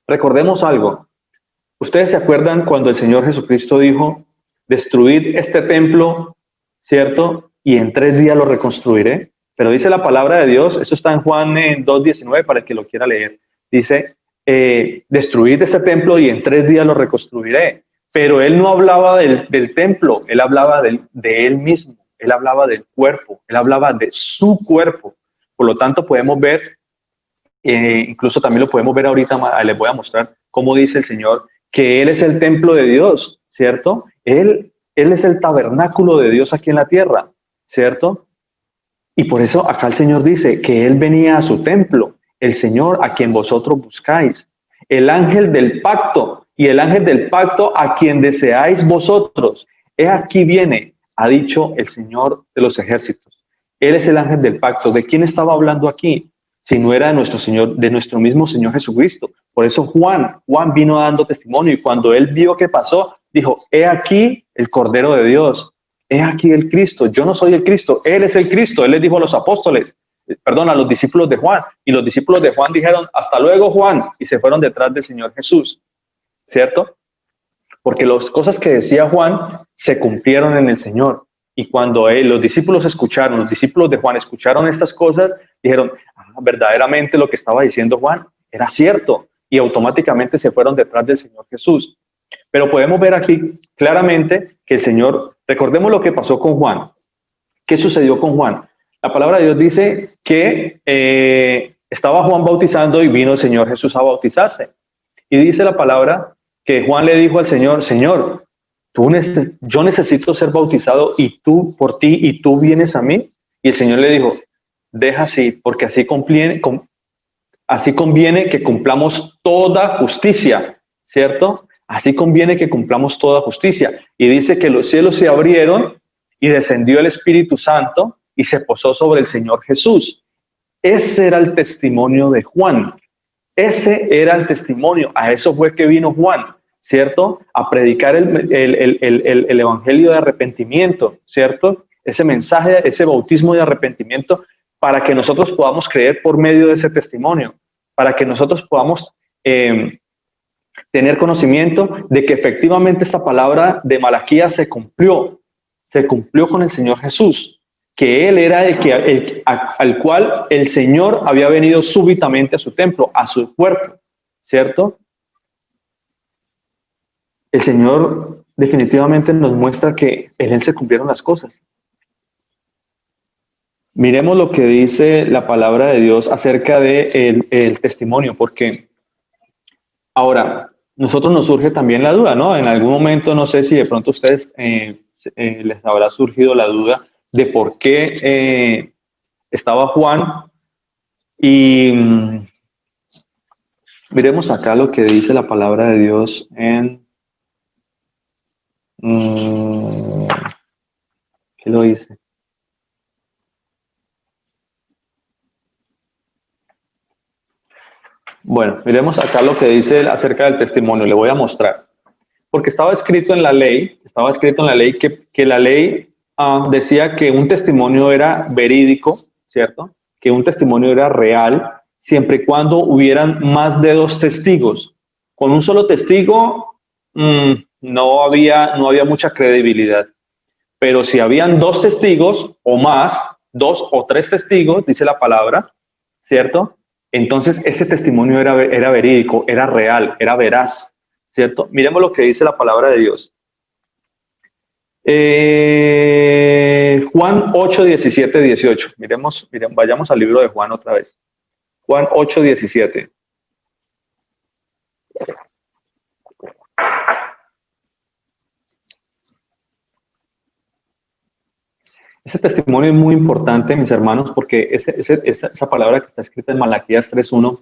Recordemos algo. ¿Ustedes se acuerdan cuando el Señor Jesucristo dijo, destruid este templo, ¿cierto? Y en 3 días lo reconstruiré. Pero dice la palabra de Dios, eso está en Juan 2:19 para el que lo quiera leer. Dice, destruid este templo y en 3 días lo reconstruiré. Pero él no hablaba del templo, él hablaba de él mismo, él hablaba del cuerpo, él hablaba de su cuerpo. Por lo tanto, podemos ver, incluso también lo podemos ver ahorita, les voy a mostrar cómo dice el Señor, que Él es el templo de Dios, ¿cierto? Él es el tabernáculo de Dios aquí en la tierra, ¿cierto? Y por eso acá el Señor dice que Él venía a su templo, el Señor a quien vosotros buscáis, el ángel del pacto, y el ángel del pacto a quien deseáis vosotros. He aquí viene, ha dicho el Señor de los ejércitos. Él es el ángel del pacto. ¿De quién estaba hablando aquí? Si no era de nuestro Señor, de nuestro mismo Señor Jesucristo. Por eso Juan vino dando testimonio, y cuando él vio qué pasó, dijo, he aquí el Cordero de Dios, he aquí el Cristo. Yo no soy el Cristo, Él es el Cristo. Él les dijo a los apóstoles, perdón, a los discípulos de Juan, y los discípulos de Juan dijeron, hasta luego Juan, y se fueron detrás del Señor Jesús, ¿cierto? Porque las cosas que decía Juan se cumplieron en el Señor. Y cuando los discípulos escucharon, los discípulos de Juan escucharon estas cosas, dijeron, verdaderamente lo que estaba diciendo Juan era cierto, y automáticamente se fueron detrás del Señor Jesús. Pero podemos ver aquí claramente que el Señor, recordemos lo que pasó con Juan. ¿Qué sucedió con Juan? La palabra de Dios dice que estaba Juan bautizando y vino el Señor Jesús a bautizarse. Y dice la palabra que Juan le dijo al Señor, Señor, yo necesito ser bautizado y tú por ti y tú vienes a mí. Y el Señor le dijo, deja así, porque así conviene que cumplamos toda justicia, ¿cierto? Así conviene que cumplamos toda justicia. Y dice que los cielos se abrieron y descendió el Espíritu Santo y se posó sobre el Señor Jesús. Ese era el testimonio de Juan. Ese era el testimonio. A eso fue que vino Juan, ¿cierto? A predicar el evangelio de arrepentimiento, ¿cierto? Ese mensaje, ese bautismo de arrepentimiento, para que nosotros podamos creer por medio de ese testimonio, para que nosotros podamos tener conocimiento de que efectivamente esta palabra de Malaquías se cumplió con el Señor Jesús, que Él era al cual el Señor había venido súbitamente a su templo, a su cuerpo, ¿cierto? El Señor definitivamente nos muestra que en Él se cumplieron las cosas. Miremos lo que dice la palabra de Dios acerca de el testimonio, porque ahora, nosotros nos surge también la duda, ¿no? En algún momento, no sé si de pronto a ustedes les habrá surgido la duda de por qué estaba Juan. Y miremos acá lo que dice la palabra de Dios en... ¿qué lo dice? Bueno, miremos acá lo que dice acerca del testimonio. Le voy a mostrar. Porque estaba escrito en la ley que la ley decía que un testimonio era verídico, ¿cierto? Que un testimonio era real, siempre y cuando hubieran más de 2 testigos. Con un solo testigo no había mucha credibilidad. Pero si habían 2 testigos o más, 2 o 3 testigos, dice la palabra, ¿cierto? Entonces ese testimonio era verídico, era real, era veraz, ¿cierto? Miremos lo que dice la palabra de Dios. Juan 8, 17, 18. Miremos, vayamos al libro de Juan otra vez. Juan 8, 17. Ese testimonio es muy importante, mis hermanos, porque esa palabra que está escrita en Malaquías 3.1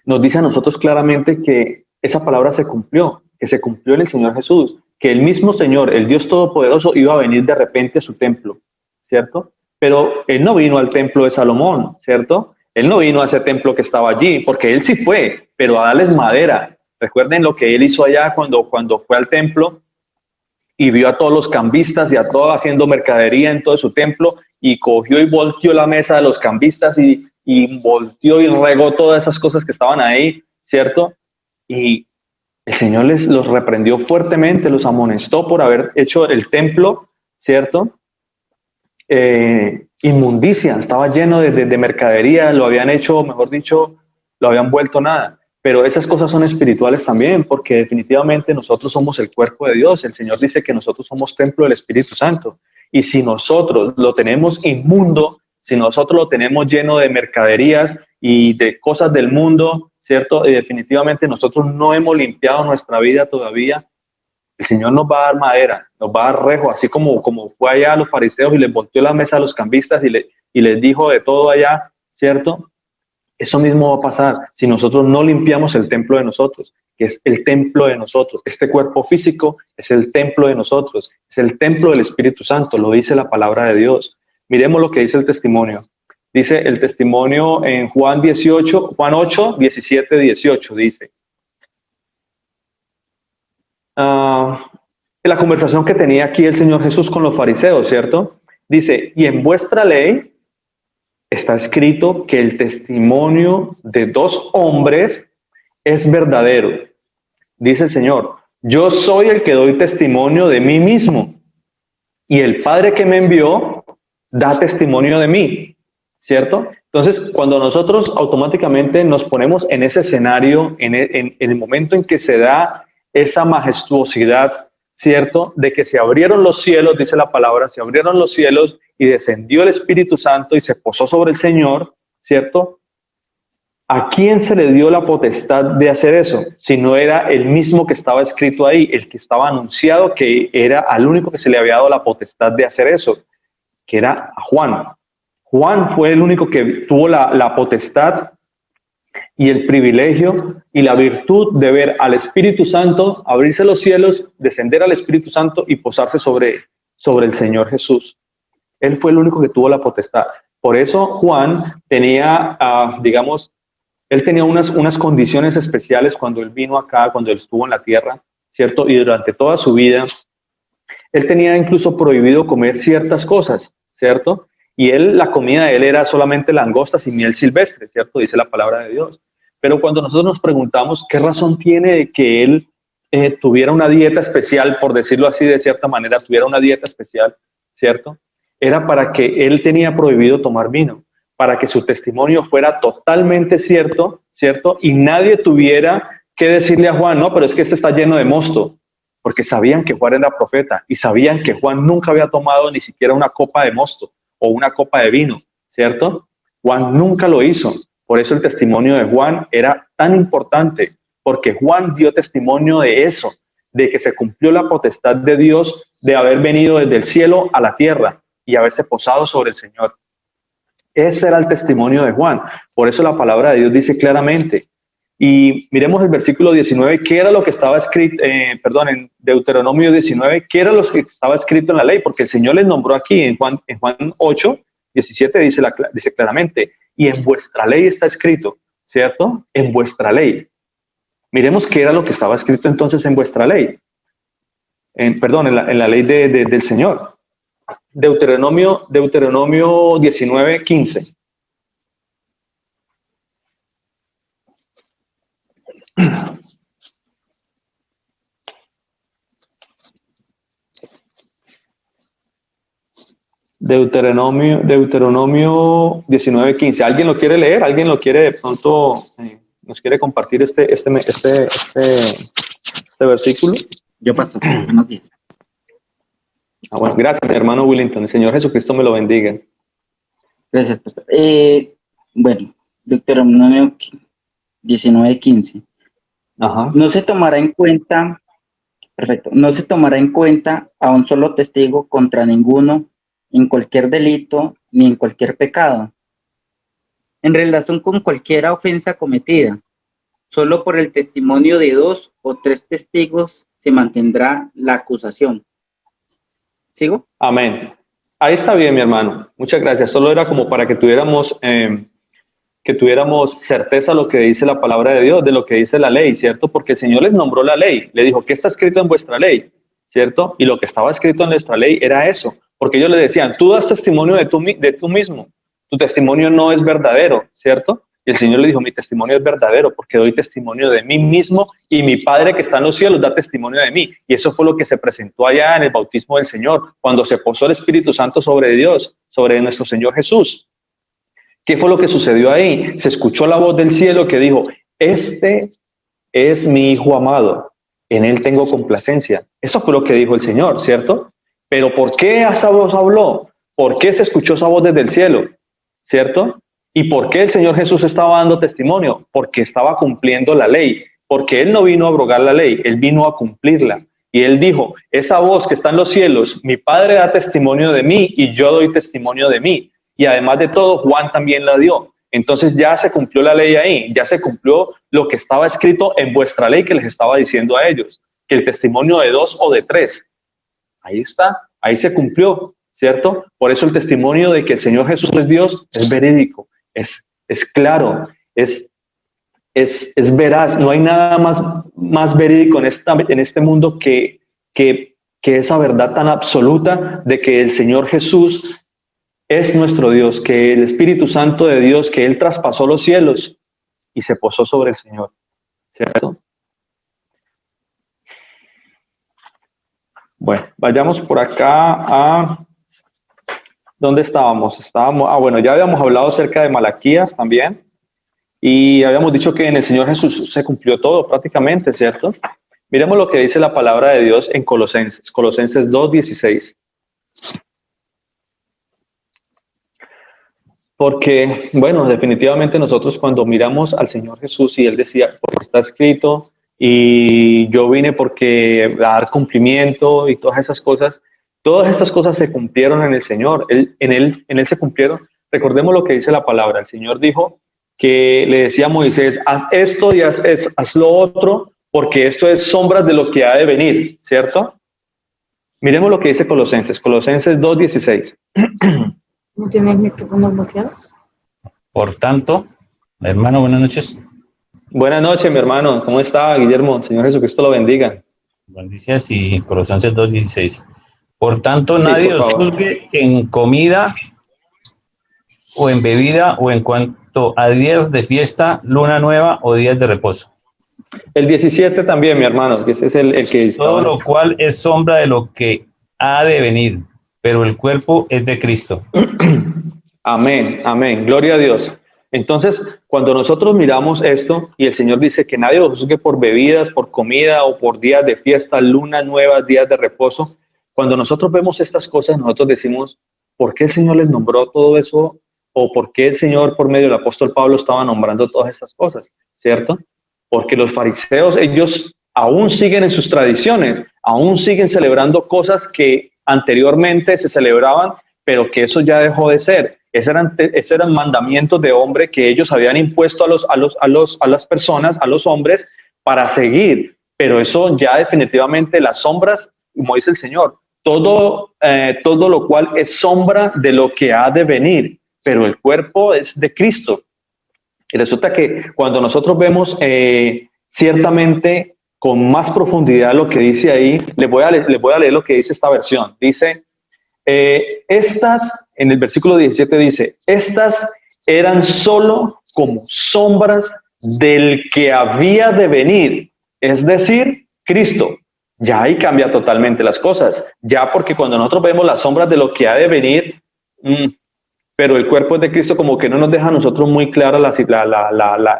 nos dice a nosotros claramente que esa palabra se cumplió, que se cumplió en el Señor Jesús, que el mismo Señor, el Dios Todopoderoso, iba a venir de repente a su templo, ¿cierto? Pero Él no vino al templo de Salomón, ¿cierto? Él no vino a ese templo que estaba allí, porque Él sí fue, pero a darles madera. Recuerden lo que Él hizo allá cuando fue al templo y vio a todos los cambistas y a todos haciendo mercadería en todo su templo, y cogió y volteó la mesa de los cambistas y volteó y regó todas esas cosas que estaban ahí, ¿cierto? Y el Señor los reprendió fuertemente, los amonestó por haber hecho el templo, ¿cierto? Inmundicia, estaba lleno de mercadería, lo habían hecho, mejor dicho, lo habían vuelto nada. Pero esas cosas son espirituales también, porque definitivamente nosotros somos el cuerpo de Dios. El Señor dice que nosotros somos templo del Espíritu Santo. Y si nosotros lo tenemos inmundo, si nosotros lo tenemos lleno de mercaderías y de cosas del mundo, ¿cierto? Y definitivamente nosotros no hemos limpiado nuestra vida todavía. El Señor nos va a dar madera, nos va a dar rejo, así como fue allá a los fariseos y les volteó la mesa a los cambistas y les dijo de todo allá, ¿cierto? Eso mismo va a pasar si nosotros no limpiamos el templo de nosotros, que es el templo de nosotros. Este cuerpo físico es el templo de nosotros, es el templo del Espíritu Santo, lo dice la palabra de Dios. Miremos lo que dice el testimonio. Dice el testimonio en Juan 8, 17, 18, dice. La conversación que tenía aquí el Señor Jesús con los fariseos, ¿cierto? Dice, y en vuestra ley está escrito que el testimonio de dos hombres es verdadero. Dice el Señor, yo soy el que doy testimonio de mí mismo y el Padre que me envió da testimonio de mí, ¿cierto? Entonces, cuando nosotros automáticamente nos ponemos en ese escenario, en el momento en que se da esa majestuosidad, ¿cierto? De que se abrieron los cielos, dice la palabra, se abrieron los cielos y descendió el Espíritu Santo y se posó sobre el Señor, ¿cierto? ¿A quién se le dio la potestad de hacer eso? Si no era el mismo que estaba escrito ahí, el que estaba anunciado, que era al único que se le había dado la potestad de hacer eso, que era a Juan. Juan fue el único que tuvo la potestad y el privilegio y la virtud de ver al Espíritu Santo, abrirse los cielos, descender al Espíritu Santo y posarse sobre el Señor Jesús. Él fue el único que tuvo la potestad. Por eso Juan tenía, digamos, él tenía unas condiciones especiales cuando él vino acá, cuando él estuvo en la tierra, ¿cierto? Y durante toda su vida, él tenía incluso prohibido comer ciertas cosas, ¿cierto? Y la comida de él era solamente langostas y miel silvestre, ¿cierto? Dice la palabra de Dios. Pero cuando nosotros nos preguntamos qué razón tiene de que él tuviera una dieta especial, por decirlo así de cierta manera, tuviera una dieta especial, ¿cierto? Era para que él tenía prohibido tomar vino, para que su testimonio fuera totalmente cierto, ¿cierto? Y nadie tuviera que decirle a Juan, no, pero es que este está lleno de mosto, porque sabían que Juan era profeta y sabían que Juan nunca había tomado ni siquiera una copa de mosto o una copa de vino, ¿cierto? Juan nunca lo hizo. Por eso el testimonio de Juan era tan importante, porque Juan dio testimonio de eso, de que se cumplió la potestad de Dios de haber venido desde el cielo a la tierra y haberse posado sobre el Señor. Ese era el testimonio de Juan. Por eso la palabra de Dios dice claramente. Y miremos el versículo 19, ¿qué era lo que estaba escrito, en Deuteronomio 19, qué era lo que estaba escrito en la ley? Porque el Señor les nombró aquí en Juan 8, 17 dice claramente, y en vuestra ley está escrito, ¿cierto? En vuestra ley. Miremos qué era lo que estaba escrito entonces en vuestra ley. En la ley del Señor. Deuteronomio 19, 15. Deuteronomio 19:15. ¿Alguien lo quiere leer? ¿Alguien lo quiere de pronto, nos quiere compartir este versículo? Yo, pastor, buenos días. Bueno, gracias, mi hermano Willington. El Señor Jesucristo me lo bendiga. Gracias, pastor. Bueno, Deuteronomio 19:15. Ajá. No se tomará en cuenta, perfecto, no se tomará en cuenta a un solo testigo contra ninguno en cualquier delito ni en cualquier pecado, en relación con cualquier ofensa cometida. Solo por el testimonio de 2 o 3 testigos se mantendrá la acusación. ¿Sigo? Amén. Ahí está bien, mi hermano. Muchas gracias. Solo era como para que tuviéramos certeza de lo que dice la palabra de Dios, de lo que dice la ley, ¿cierto? Porque el Señor les nombró la ley. Le dijo, ¿qué está escrito en vuestra ley? ¿Cierto? Y lo que estaba escrito en nuestra ley era eso. Porque ellos le decían, tú das testimonio de tú mismo. Tu testimonio no es verdadero, ¿cierto? Y el Señor le dijo, mi testimonio es verdadero porque doy testimonio de mí mismo y mi Padre que está en los cielos da testimonio de mí. Y eso fue lo que se presentó allá en el bautismo del Señor, cuando se posó el Espíritu Santo sobre Dios, sobre nuestro Señor Jesús. ¿Qué fue lo que sucedió ahí? Se escuchó la voz del cielo que dijo, este es mi Hijo amado, en él tengo complacencia. Eso fue lo que dijo el Señor, ¿cierto? Pero ¿por qué esa voz habló? ¿Por qué se escuchó esa voz desde el cielo? ¿Cierto? ¿Y por qué el Señor Jesús estaba dando testimonio? Porque estaba cumpliendo la ley, porque Él no vino a abrogar la ley, Él vino a cumplirla. Y Él dijo, esa voz que está en los cielos, mi Padre da testimonio de mí y yo doy testimonio de mí. Y además de todo, Juan también la dio. Entonces ya se cumplió la ley ahí, ya se cumplió lo que estaba escrito en vuestra ley que les estaba diciendo a ellos, que el testimonio de 2 o de 3. Ahí está, ahí se cumplió, ¿cierto? Por eso el testimonio de que el Señor Jesús es Dios es verídico. Es claro, es veraz, no hay nada más verídico en este mundo que esa verdad tan absoluta de que el Señor Jesús es nuestro Dios, que el Espíritu Santo de Dios, que Él traspasó los cielos y se posó sobre el Señor, ¿cierto? Bueno, vayamos por acá a... ¿Dónde estábamos? Bueno, ya habíamos hablado acerca de Malaquías también y habíamos dicho que en el Señor Jesús se cumplió todo prácticamente, ¿cierto? Miremos lo que dice la palabra de Dios en Colosenses 2:16. Porque, bueno, definitivamente nosotros cuando miramos al Señor Jesús y Él decía, porque está escrito y yo vine porque a dar cumplimiento y todas esas cosas se cumplieron en el Señor, en él se cumplieron. Recordemos lo que dice la palabra, el Señor dijo que le decía a Moisés, haz esto y haz lo otro, porque esto es sombras de lo que ha de venir, ¿cierto? Miremos lo que dice Colosenses 2:16. ¿No tienes micrófonos bloqueados? Por tanto, hermano, buenas noches. Buenas noches, mi hermano. ¿Cómo está, Guillermo? Señor Jesucristo lo bendiga. Bendiciones y Colosenses 2:16. Por tanto, nadie os juzgue en comida o en bebida o en cuanto a días de fiesta, luna nueva o días de reposo. El 17 también, mi hermano, que ese es el que dice. Todo lo cual es sombra de lo que ha de venir, pero el cuerpo es de Cristo. Amén, amén. Gloria a Dios. Entonces, cuando nosotros miramos esto y el Señor dice que nadie os juzgue por bebidas, por comida o por días de fiesta, luna nueva, días de reposo, cuando nosotros vemos estas cosas, nosotros decimos, ¿por qué el Señor les nombró todo eso? ¿O por qué el Señor, por medio del apóstol Pablo, estaba nombrando todas estas cosas? ¿Cierto? Porque los fariseos, ellos aún siguen en sus tradiciones, aún siguen celebrando cosas que anteriormente se celebraban, pero que eso ya dejó de ser. Esos eran mandamientos de hombre que ellos habían impuesto a las personas, a los hombres, para seguir. Pero eso ya definitivamente las sombras, como dice el Señor, todo lo cual es sombra de lo que ha de venir, pero el cuerpo es de Cristo. Y resulta que cuando nosotros vemos ciertamente con más profundidad lo que dice ahí, les voy a leer lo que dice esta versión. Dice, en el versículo 17 dice, estas eran solo como sombras del que había de venir, es decir, Cristo. Ya ahí cambia totalmente las cosas, ya porque cuando nosotros vemos las sombras de lo que ha de venir, pero el cuerpo es de Cristo, como que no nos deja a nosotros muy clara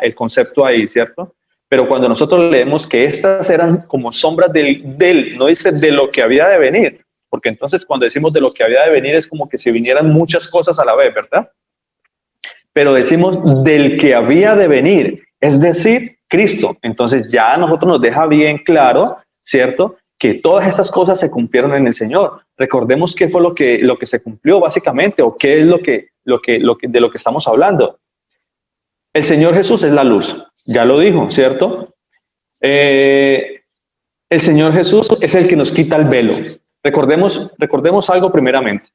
el concepto ahí, ¿cierto? Pero cuando nosotros leemos que estas eran como sombras del, no dice de lo que había de venir, porque entonces cuando decimos de lo que había de venir es como que si vinieran muchas cosas a la vez, ¿verdad? Pero decimos del que había de venir, es decir, Cristo. Entonces ya a nosotros nos deja bien claro, ¿cierto?, que todas estas cosas se cumplieron en el Señor. Recordemos qué fue lo que se cumplió básicamente, o qué es de lo que estamos hablando. El Señor Jesús es la luz, ya lo dijo, ¿cierto? El Señor Jesús es el que nos quita el velo. Recordemos algo primeramente.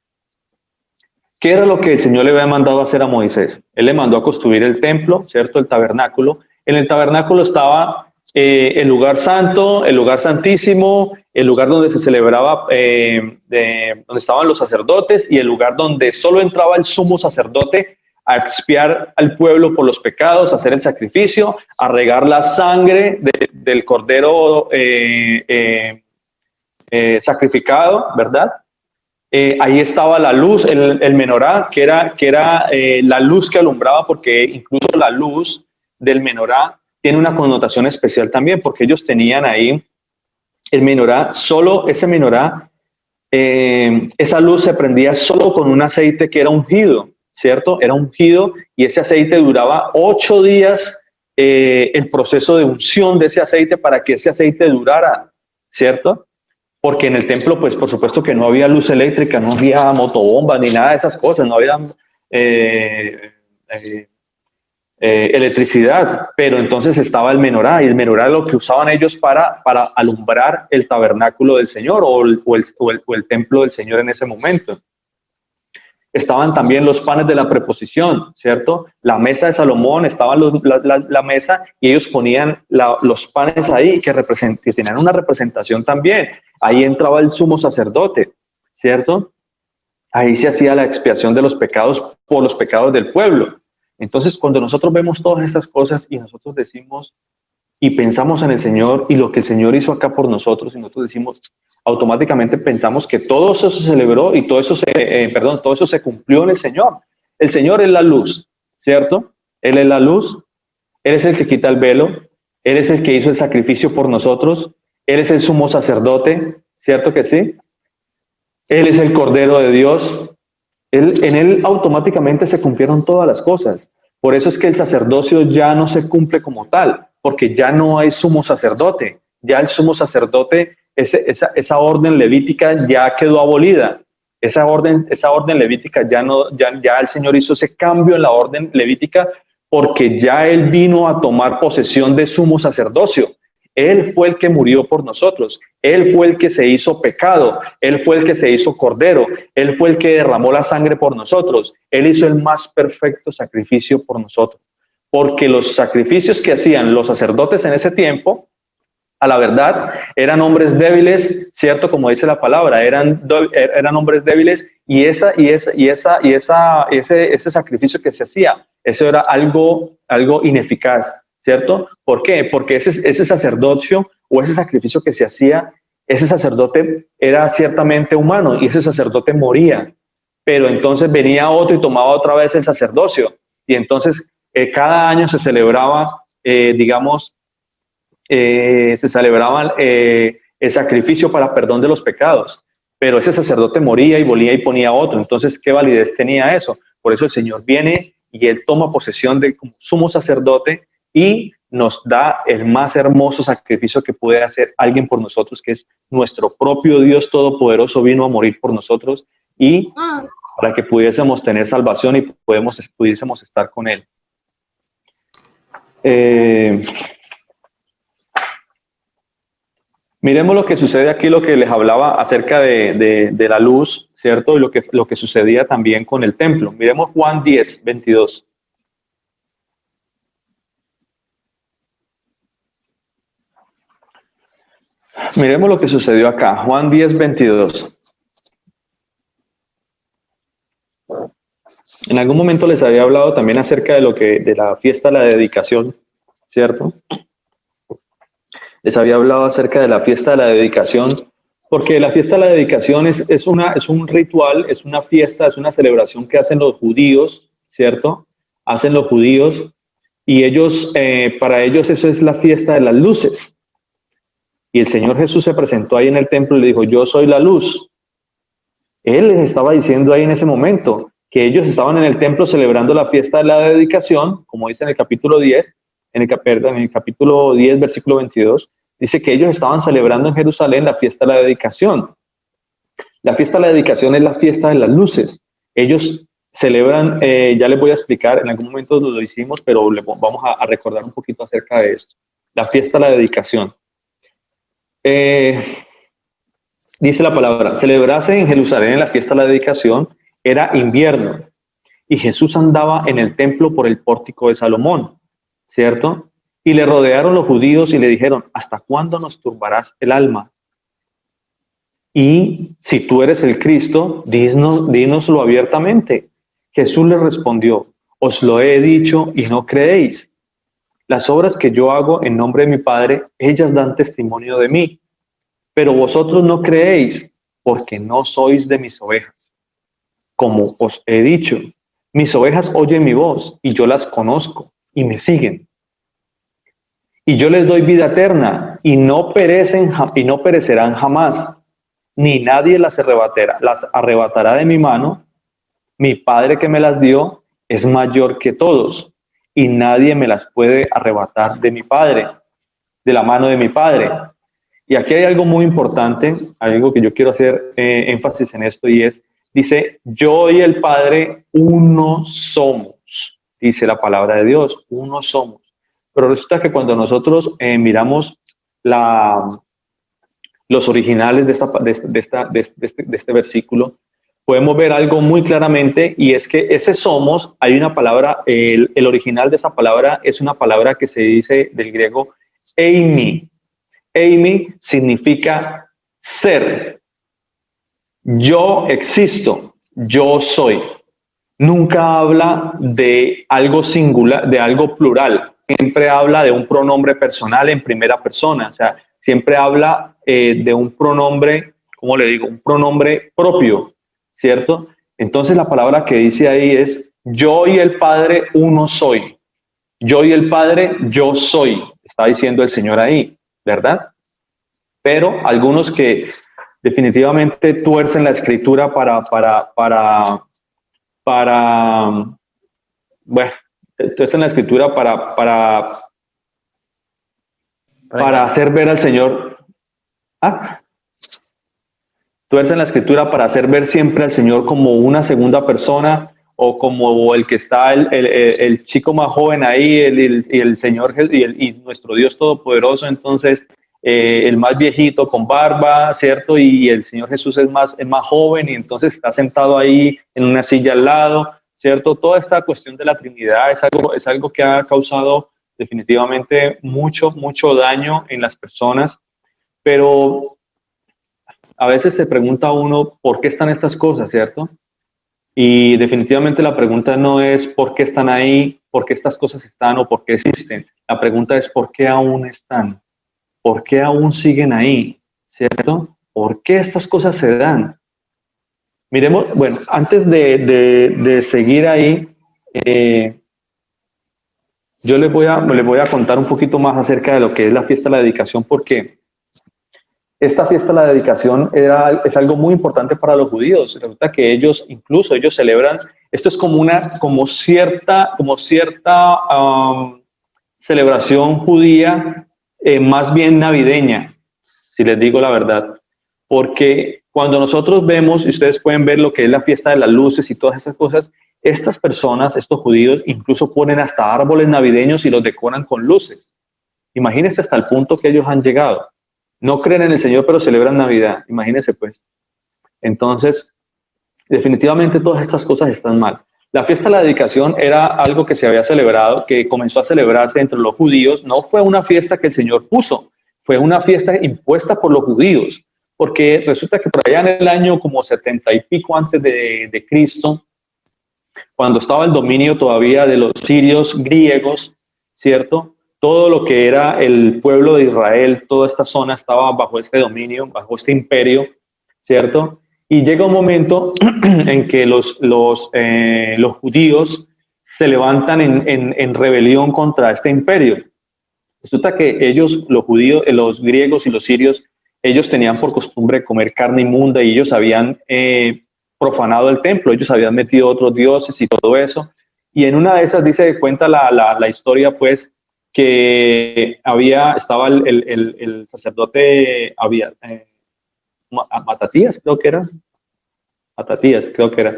¿Qué era lo que el Señor le había mandado a hacer a Moisés? Él le mandó a construir el templo, ¿cierto? El tabernáculo. En el tabernáculo estaba el lugar santo, el lugar santísimo, el lugar donde se celebraba, donde estaban los sacerdotes, y el lugar donde solo entraba el sumo sacerdote a expiar al pueblo por los pecados, a hacer el sacrificio, a regar la sangre del cordero sacrificado, ¿verdad? Ahí estaba la luz, el menorá, que era la luz que alumbraba, porque incluso la luz del menorá tiene una connotación especial también, porque ellos tenían ahí el menorá, solo ese menorá, esa luz se prendía solo con un aceite que era ungido, ¿cierto? Era ungido y ese aceite duraba 8 días, el proceso de unción de ese aceite para que ese aceite durara, ¿cierto? Porque en el templo, pues por supuesto que no había luz eléctrica, no había motobombas ni nada de esas cosas, no había electricidad, pero entonces estaba el menorá, y el menorá es lo que usaban ellos para alumbrar el tabernáculo del Señor o el templo del Señor en ese momento. Estaban también los panes de la preposición, ¿cierto? La mesa de Salomón, estaba la mesa y ellos ponían los panes ahí que tenían una representación también. Ahí entraba el sumo sacerdote, ¿cierto? Ahí se hacía la expiación de los pecados por los pecados del pueblo. Entonces, cuando nosotros vemos todas estas cosas y nosotros decimos y pensamos en el Señor y lo que el Señor hizo acá por nosotros, y nosotros decimos, automáticamente pensamos que todo eso se celebró y todo eso se cumplió en el Señor. El Señor es la luz, ¿cierto? Él es la luz, Él es el que quita el velo, Él es el que hizo el sacrificio por nosotros, Él es el sumo sacerdote, ¿cierto que sí? Él es el Cordero de Dios. En Él automáticamente se cumplieron todas las cosas. Por eso es que el sacerdocio ya no se cumple como tal, porque ya no hay sumo sacerdote. Ya el sumo sacerdote, esa orden levítica ya quedó abolida. Esa orden levítica ya el Señor hizo ese cambio en la orden levítica, porque ya Él vino a tomar posesión de sumo sacerdocio. Él fue el que murió por nosotros, Él fue el que se hizo pecado, Él fue el que se hizo cordero, Él fue el que derramó la sangre por nosotros, Él hizo el más perfecto sacrificio por nosotros, porque los sacrificios que hacían los sacerdotes en ese tiempo, a la verdad, eran hombres débiles, ¿cierto? Como dice la palabra, eran hombres débiles, y ese sacrificio que se hacía, eso era algo ineficaz, ¿cierto? ¿Por qué? Porque ese sacerdocio o ese sacrificio que se hacía, ese sacerdote era ciertamente humano y ese sacerdote moría, pero entonces venía otro y tomaba otra vez el sacerdocio, y entonces cada año se celebraba, el sacrificio para perdón de los pecados, pero ese sacerdote moría y volvía y ponía otro. Entonces, ¿qué validez tenía eso? Por eso el Señor viene y Él toma posesión de como sumo sacerdote y nos da el más hermoso sacrificio que puede hacer alguien por nosotros, que es nuestro propio Dios Todopoderoso vino a morir por nosotros y para que pudiésemos tener salvación y pudiésemos estar con Él. Miremos lo que sucede aquí, lo que les hablaba acerca de la luz, ¿cierto? Y lo que sucedía también con el templo. Miremos Juan 10, 22. Miremos lo que sucedió acá, Juan 10, 22. En algún momento les había hablado también acerca de la fiesta de la dedicación, ¿cierto? Les había hablado acerca de la fiesta de la dedicación, porque la fiesta de la dedicación es un ritual, es una fiesta, es una celebración que hacen los judíos, ¿cierto? Hacen los judíos, y ellos, para ellos eso es la fiesta de las luces. Y el Señor Jesús se presentó ahí en el templo y le dijo, yo soy la luz. Él les estaba diciendo ahí en ese momento que ellos estaban en el templo celebrando la fiesta de la dedicación, como dice en el capítulo 10, en el capítulo 10, versículo 22, dice que ellos estaban celebrando en Jerusalén la fiesta de la dedicación. La fiesta de la dedicación es la fiesta de las luces. Ellos celebran, ya les voy a explicar, en algún momento lo hicimos, pero vamos a recordar un poquito acerca de esto. La fiesta de la dedicación. Dice la palabra, celebrarse en Jerusalén en la fiesta de la dedicación era invierno y Jesús andaba en el templo por el pórtico de Salomón, ¿cierto? Y le rodearon los judíos y le dijeron, ¿hasta cuándo nos turbarás el alma? Y si tú eres el Cristo, dínoslo abiertamente. Jesús le respondió, os lo he dicho y no creéis. Las obras que yo hago en nombre de mi Padre, ellas dan testimonio de mí, pero vosotros no creéis porque no sois de mis ovejas. Como os he dicho, mis ovejas oyen mi voz y yo las conozco y me siguen. Y yo les doy vida eterna y no perecerán jamás, ni nadie las arrebatará de mi mano. Mi Padre que me las dio es mayor que todos y nadie me las puede arrebatar de mi Padre, de la mano de mi Padre. Y aquí hay algo muy importante, algo que yo quiero hacer énfasis en esto, y dice, yo y el Padre uno somos, dice la palabra de Dios, uno somos. Pero resulta que cuando nosotros miramos los originales de este versículo, podemos ver algo muy claramente, y es que ese somos, hay una palabra, el original de esa palabra es una palabra que se dice del griego eimi. Eimi significa ser. Yo existo, yo soy. Nunca habla de algo singular, de algo plural. Siempre habla de un pronombre personal en primera persona. O sea, siempre habla de un pronombre, ¿cómo le digo? Un pronombre propio, ¿cierto? Entonces la palabra que dice ahí es, yo y el Padre uno soy. Yo y el Padre, yo soy. Está diciendo el Señor ahí, ¿verdad? Pero algunos que definitivamente tuercen la escritura tuercen la escritura para hacer ver al Señor. Tuercen la escritura para hacer ver siempre al Señor como una segunda persona, o como el que está el chico más joven ahí, y el Señor y nuestro Dios Todopoderoso, entonces el más viejito con barba, ¿cierto? Y el Señor Jesús es más joven, y entonces está sentado ahí en una silla al lado, ¿cierto? Toda esta cuestión de la Trinidad es algo que ha causado definitivamente mucho daño en las personas, pero a veces se pregunta uno por qué están estas cosas, ¿cierto? Y definitivamente la pregunta no es por qué están ahí, por qué estas cosas están o por qué existen. La pregunta es por qué aún están, por qué aún siguen ahí, ¿cierto? ¿Por qué estas cosas se dan? Miremos, bueno, antes de seguir ahí, yo les voy a contar un poquito más acerca de lo que es la fiesta de la dedicación, porque esta fiesta de la dedicación es algo muy importante para los judíos. Resulta que ellos celebran, esto es como cierta celebración judía, más bien navideña, si les digo la verdad. Porque cuando nosotros vemos, y ustedes pueden ver lo que es la fiesta de las luces y todas estas cosas, estas personas, estos judíos, incluso ponen hasta árboles navideños y los decoran con luces. Imagínense hasta el punto que ellos han llegado. No creen en el Señor, pero celebran Navidad. Imagínense, pues. Entonces, definitivamente todas estas cosas están mal. La fiesta de la dedicación era algo que se había celebrado, que comenzó a celebrarse entre los judíos. No fue una fiesta que el Señor puso, fue una fiesta impuesta por los judíos, porque resulta que por allá en el año como 70 y pico antes de Cristo, cuando estaba el dominio todavía de los sirios griegos, ¿cierto? Todo lo que era el pueblo de Israel, toda esta zona estaba bajo este dominio, bajo este imperio, ¿cierto? Y llega un momento en que los judíos se levantan en rebelión contra este imperio. Resulta que ellos, los judíos, los griegos y los sirios, ellos tenían por costumbre comer carne inmunda, y ellos habían profanado el templo, ellos habían metido otros dioses y todo eso. Y en una de esas cuenta la historia, pues, que estaba el sacerdote, Matatías, creo que era.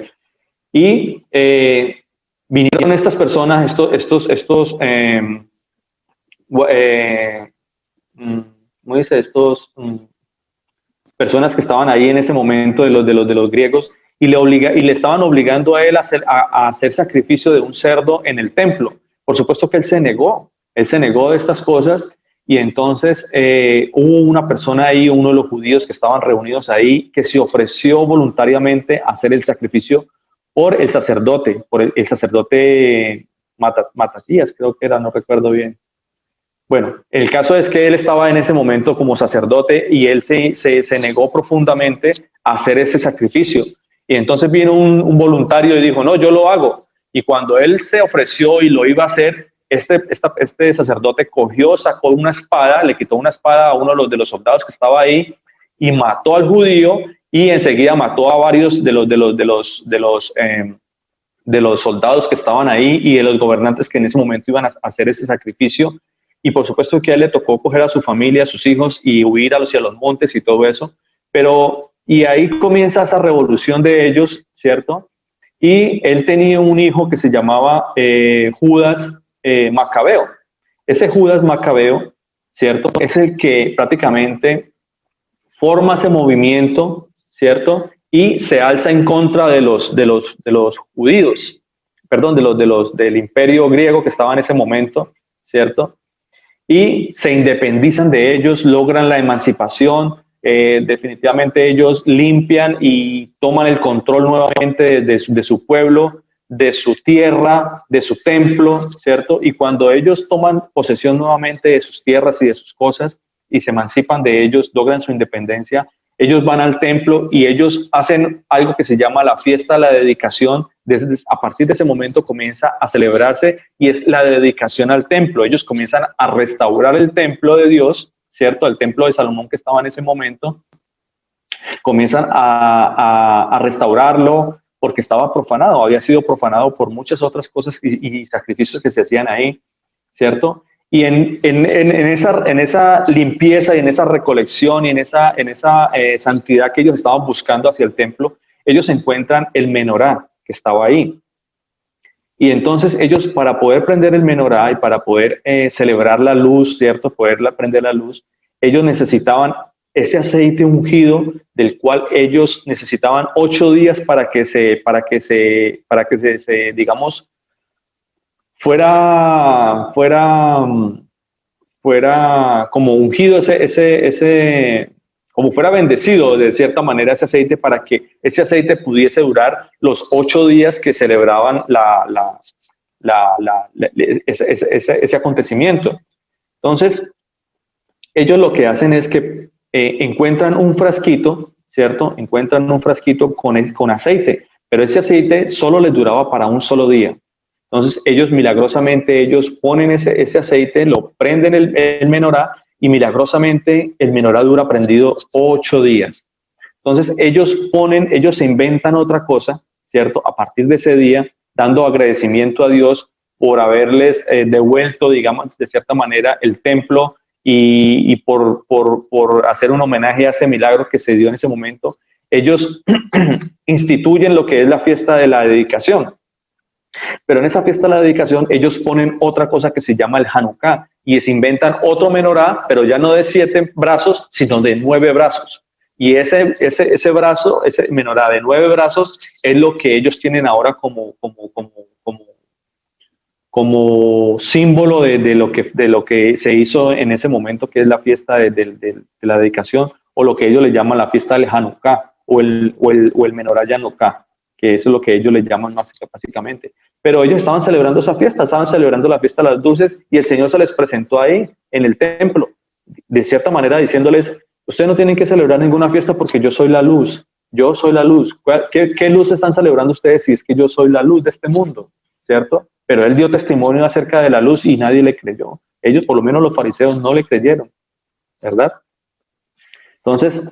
Y vinieron estas personas, personas que estaban ahí en ese momento de los griegos, y le estaban obligando a él a hacer sacrificio de un cerdo en el templo. Por supuesto que él se negó de estas cosas, y entonces hubo una persona ahí, uno de los judíos que estaban reunidos ahí, que se ofreció voluntariamente a hacer el sacrificio por el sacerdote, el sacerdote Matatías, creo que era, no recuerdo bien. Bueno, el caso es que él estaba en ese momento como sacerdote y él se negó profundamente a hacer ese sacrificio. Y entonces vino un voluntario y dijo, no, yo lo hago. Y cuando él se ofreció y lo iba a hacer, este sacerdote cogió, sacó una espada, le quitó una espada a uno de los soldados que estaba ahí y mató al judío y enseguida mató a varios de los soldados que estaban ahí y de los gobernantes que en ese momento iban a hacer ese sacrificio. Y por supuesto que a él le tocó coger a su familia, a sus hijos y huir hacia los montes y todo eso. Y ahí comienza esa revolución de ellos, ¿cierto? Y él tenía un hijo que se llamaba Judas Macabeo. Ese Judas Macabeo, ¿cierto? Es el que prácticamente forma ese movimiento, ¿cierto? Y se alza en contra de los judíos, perdón, del imperio griego que estaba en ese momento, ¿cierto? Y se independizan de ellos, logran la emancipación, definitivamente ellos limpian y toman el control nuevamente de su pueblo, de su tierra, de su templo, ¿cierto? Y cuando ellos toman posesión nuevamente de sus tierras y de sus cosas y se emancipan de ellos, logran su independencia, ellos van al templo y ellos hacen algo que se llama la fiesta de la dedicación. A partir de ese momento comienza a celebrarse y es la dedicación al templo. Ellos comienzan a restaurar el templo de Dios, ¿cierto? El templo de Salomón que estaba en ese momento. Comienzan a restaurarlo porque estaba profanado, había sido profanado por muchas otras cosas y sacrificios que se hacían ahí, ¿cierto? Y en esa limpieza y en esa recolección y en esa santidad que ellos estaban buscando hacia el templo, ellos encuentran el menorá que estaba ahí. Y entonces ellos, para poder prender el menorá y para poder celebrar la luz, ¿cierto? Poderla prender la luz, ellos necesitaban ese aceite ungido del cual ellos necesitaban 8 días para que se digamos, fuera como ungido como fuera bendecido de cierta manera ese aceite para que ese aceite pudiese durar los 8 días que celebraban ese acontecimiento. Entonces, ellos lo que hacen es que encuentran un frasquito, ¿cierto? Encuentran un frasquito con aceite, pero ese aceite solo les duraba para un solo día. Entonces ellos milagrosamente, ellos ponen ese aceite, lo prenden el menorá y milagrosamente el menorá dura prendido 8 días. Entonces ellos se inventan otra cosa, ¿cierto? A partir de ese día, dando agradecimiento a Dios por haberles devuelto, digamos, de cierta manera el templo y por hacer un homenaje a ese milagro que se dio en ese momento. Ellos instituyen lo que es la fiesta de la dedicación. Pero en esa fiesta de la dedicación ellos ponen otra cosa que se llama el Hanukkah y se inventan otro menorá, pero ya no de 7 brazos, sino de 9 brazos. Y ese menorá de 9 brazos es lo que ellos tienen ahora como símbolo de lo que se hizo en ese momento, que es la fiesta de la dedicación, o lo que ellos le llaman la fiesta del Hanukkah o el menorá Hanukkah, que eso es lo que ellos le llaman más básicamente. Pero ellos estaban celebrando esa fiesta, estaban celebrando la fiesta de las luces y el Señor se les presentó ahí en el templo, de cierta manera diciéndoles, ustedes no tienen que celebrar ninguna fiesta porque yo soy la luz, yo soy la luz. ¿Qué luz están celebrando ustedes si es que yo soy la luz de este mundo? ¿Cierto? Pero él dio testimonio acerca de la luz y nadie le creyó. Ellos, por lo menos los fariseos, no le creyeron, ¿verdad? Entonces,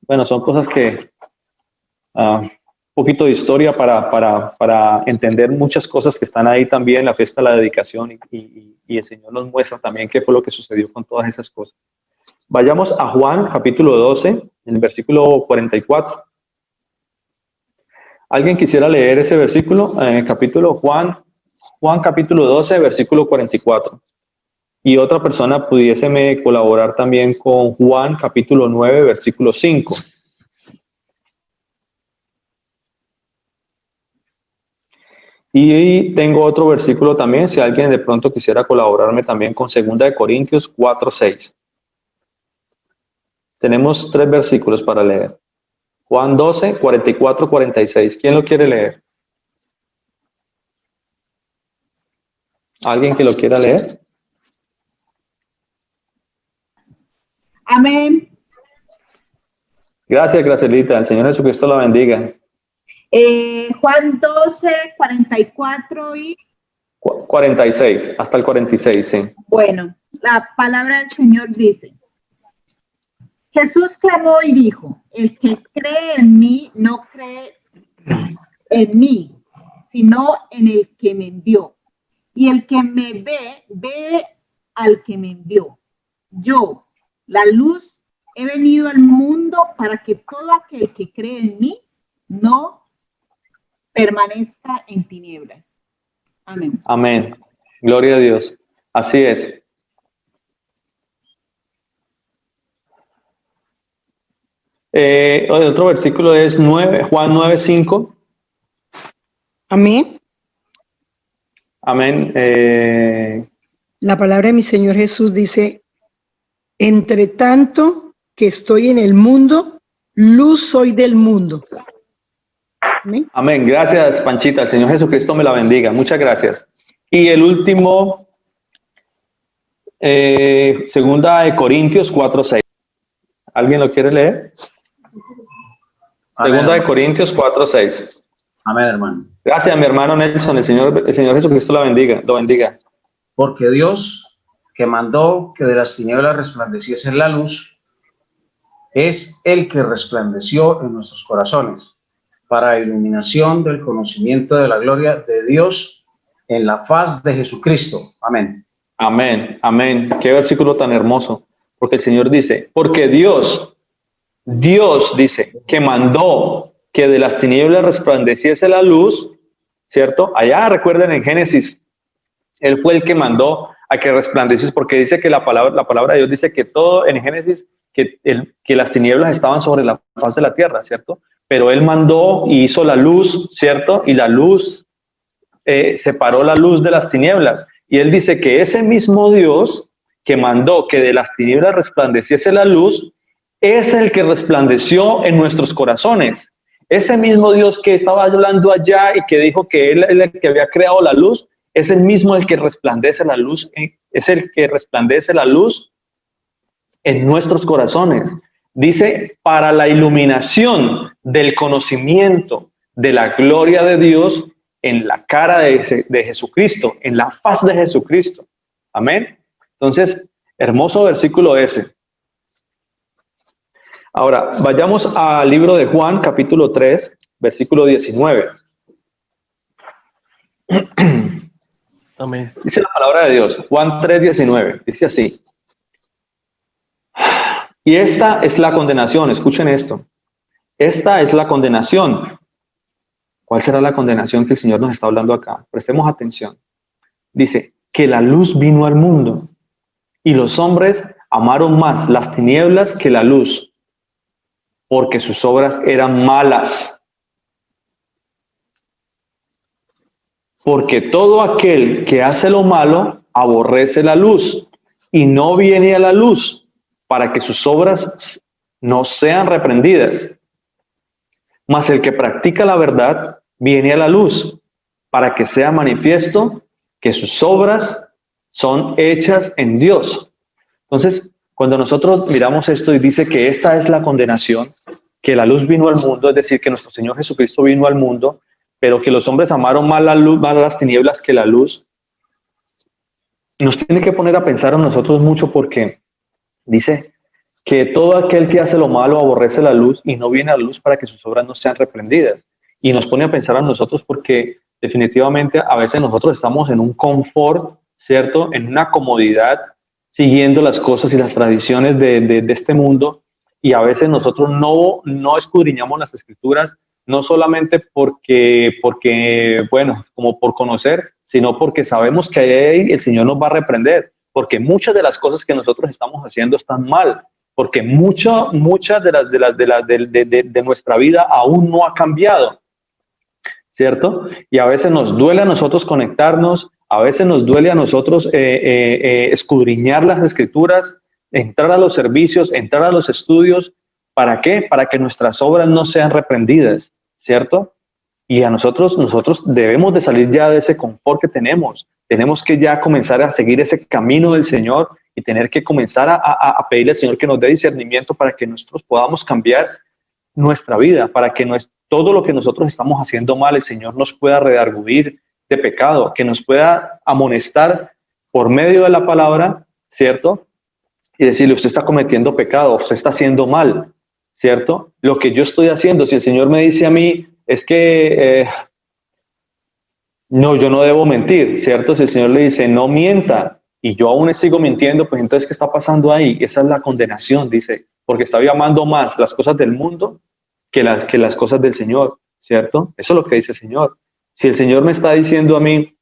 bueno, son cosas que... un poquito de historia para entender muchas cosas que están ahí también, la fiesta de la dedicación y el Señor nos muestra también qué fue lo que sucedió con todas esas cosas. Vayamos a Juan capítulo 12, en el versículo 44. ¿Alguien quisiera leer ese versículo? Juan capítulo 12, versículo 44. Y otra persona pudiéseme colaborar también con Juan capítulo 9, versículo 5. Y tengo otro versículo también, si alguien de pronto quisiera colaborarme también con 2 Corintios 4, 6. Tenemos 3 versículos para leer. Juan 12, 44, 46. ¿Quién lo quiere leer? ¿Alguien que lo quiera leer? Amén. Gracias, Gracelita. El Señor Jesucristo la bendiga. Juan 12, 44 y... 46, hasta el 46, sí. Bueno, la palabra del Señor dice: Jesús clamó y dijo: el que cree en mí no cree en mí, sino en el que me envió. Y el que me ve, ve al que me envió. Yo, la luz, he venido al mundo para que todo aquel que cree en mí no permanezca en tinieblas. Amén. Amén. Gloria a Dios. Así es. El otro versículo es Juan 9:5. Amén. Amén. La palabra de mi Señor Jesús dice: entre tanto que estoy en el mundo, luz soy del mundo. Amén. Amén. Gracias, Panchita. El Señor Jesucristo me la bendiga. Muchas gracias. Y el último, segunda de Corintios 4:6. ¿Alguien lo quiere leer? Amén, Segunda de hermano. Corintios 4:6. Amén, hermano. Gracias, mi hermano Nelson. El Señor Jesucristo la bendiga. Lo bendiga. Porque Dios, que mandó que de las tinieblas resplandeciese la luz, es el que resplandeció en nuestros corazones para iluminación del conocimiento de la gloria de Dios en la faz de Jesucristo. Amén. Amén. Amén. Qué versículo tan hermoso. Porque el Señor dice, porque Dios dice que mandó que de las tinieblas resplandeciese la luz, ¿cierto? Allá recuerden en Génesis, Él fue el que mandó a que resplandeciese, porque dice que la palabra de Dios dice que todo en Génesis, que las tinieblas estaban sobre la faz de la tierra, ¿cierto? Pero Él mandó y hizo la luz, ¿cierto? Y la luz separó la luz de las tinieblas. Y Él dice que ese mismo Dios que mandó que de las tinieblas resplandeciese la luz, es el que resplandeció en nuestros corazones. Ese mismo Dios que estaba hablando allá y que dijo que Él es el que había creado la luz, es el mismo el que resplandece la luz, es el que resplandece la luz en nuestros corazones. Dice, para la iluminación del conocimiento de la gloria de Dios en la cara de Jesucristo, en la faz de Jesucristo. Amén. Entonces, hermoso versículo ese. Ahora, vayamos al libro de Juan, capítulo 3, versículo 19. Amén. Dice la palabra de Dios, Juan 3, 19, dice así. Y esta es la condenación, escuchen esto. Esta es la condenación. ¿Cuál será la condenación que el Señor nos está hablando acá? Prestemos atención. Dice, que la luz vino al mundo y los hombres amaron más las tinieblas que la luz, porque sus obras eran malas. Porque todo aquel que hace lo malo aborrece la luz y no viene a la luz para que sus obras no sean reprendidas. Mas el que practica la verdad viene a la luz para que sea manifiesto que sus obras son hechas en Dios. Entonces, cuando nosotros miramos esto y dice que esta es la condenación, que la luz vino al mundo, es decir, que nuestro Señor Jesucristo vino al mundo, pero que los hombres amaron más la luz, más las tinieblas que la luz, nos tiene que poner a pensar a nosotros mucho, porque dice que todo aquel que hace lo malo aborrece la luz y no viene a la luz para que sus obras no sean reprendidas. Y nos pone a pensar a nosotros porque definitivamente a veces nosotros estamos en un confort, ¿cierto? En una comodidad, siguiendo las cosas y las tradiciones de este mundo, y a veces nosotros no escudriñamos las escrituras, no solamente porque, bueno, como por conocer, sino porque sabemos que ahí el Señor nos va a reprender, porque muchas de las cosas que nosotros estamos haciendo están mal, porque muchas de nuestra vida aún no ha cambiado, ¿cierto? Y a veces nos duele a nosotros conectarnos, a veces nos duele a nosotros escudriñar las escrituras, entrar a los servicios, entrar a los estudios. ¿Para qué? Para que nuestras obras no sean reprendidas, ¿cierto? Y a nosotros debemos de salir ya de ese confort que tenemos, Tenemos que ya comenzar a seguir ese camino del Señor y tener que comenzar a pedirle al Señor que nos dé discernimiento para que nosotros podamos cambiar nuestra vida, para que todo lo que nosotros estamos haciendo mal, el Señor nos pueda redarguir de pecado, que nos pueda amonestar por medio de la palabra, ¿cierto? Y decirle, usted está cometiendo pecado, usted está haciendo mal, ¿cierto? Lo que yo estoy haciendo, si el Señor me dice a mí, es que no, yo no debo mentir, ¿cierto? Si el Señor le dice, no mienta, y yo aún sigo mintiendo, pues entonces, ¿qué está pasando ahí? Esa es la condenación, dice, porque estaba amando más las cosas del mundo que las cosas del Señor, ¿cierto? Eso es lo que dice el Señor. Si el Señor me está diciendo a mí,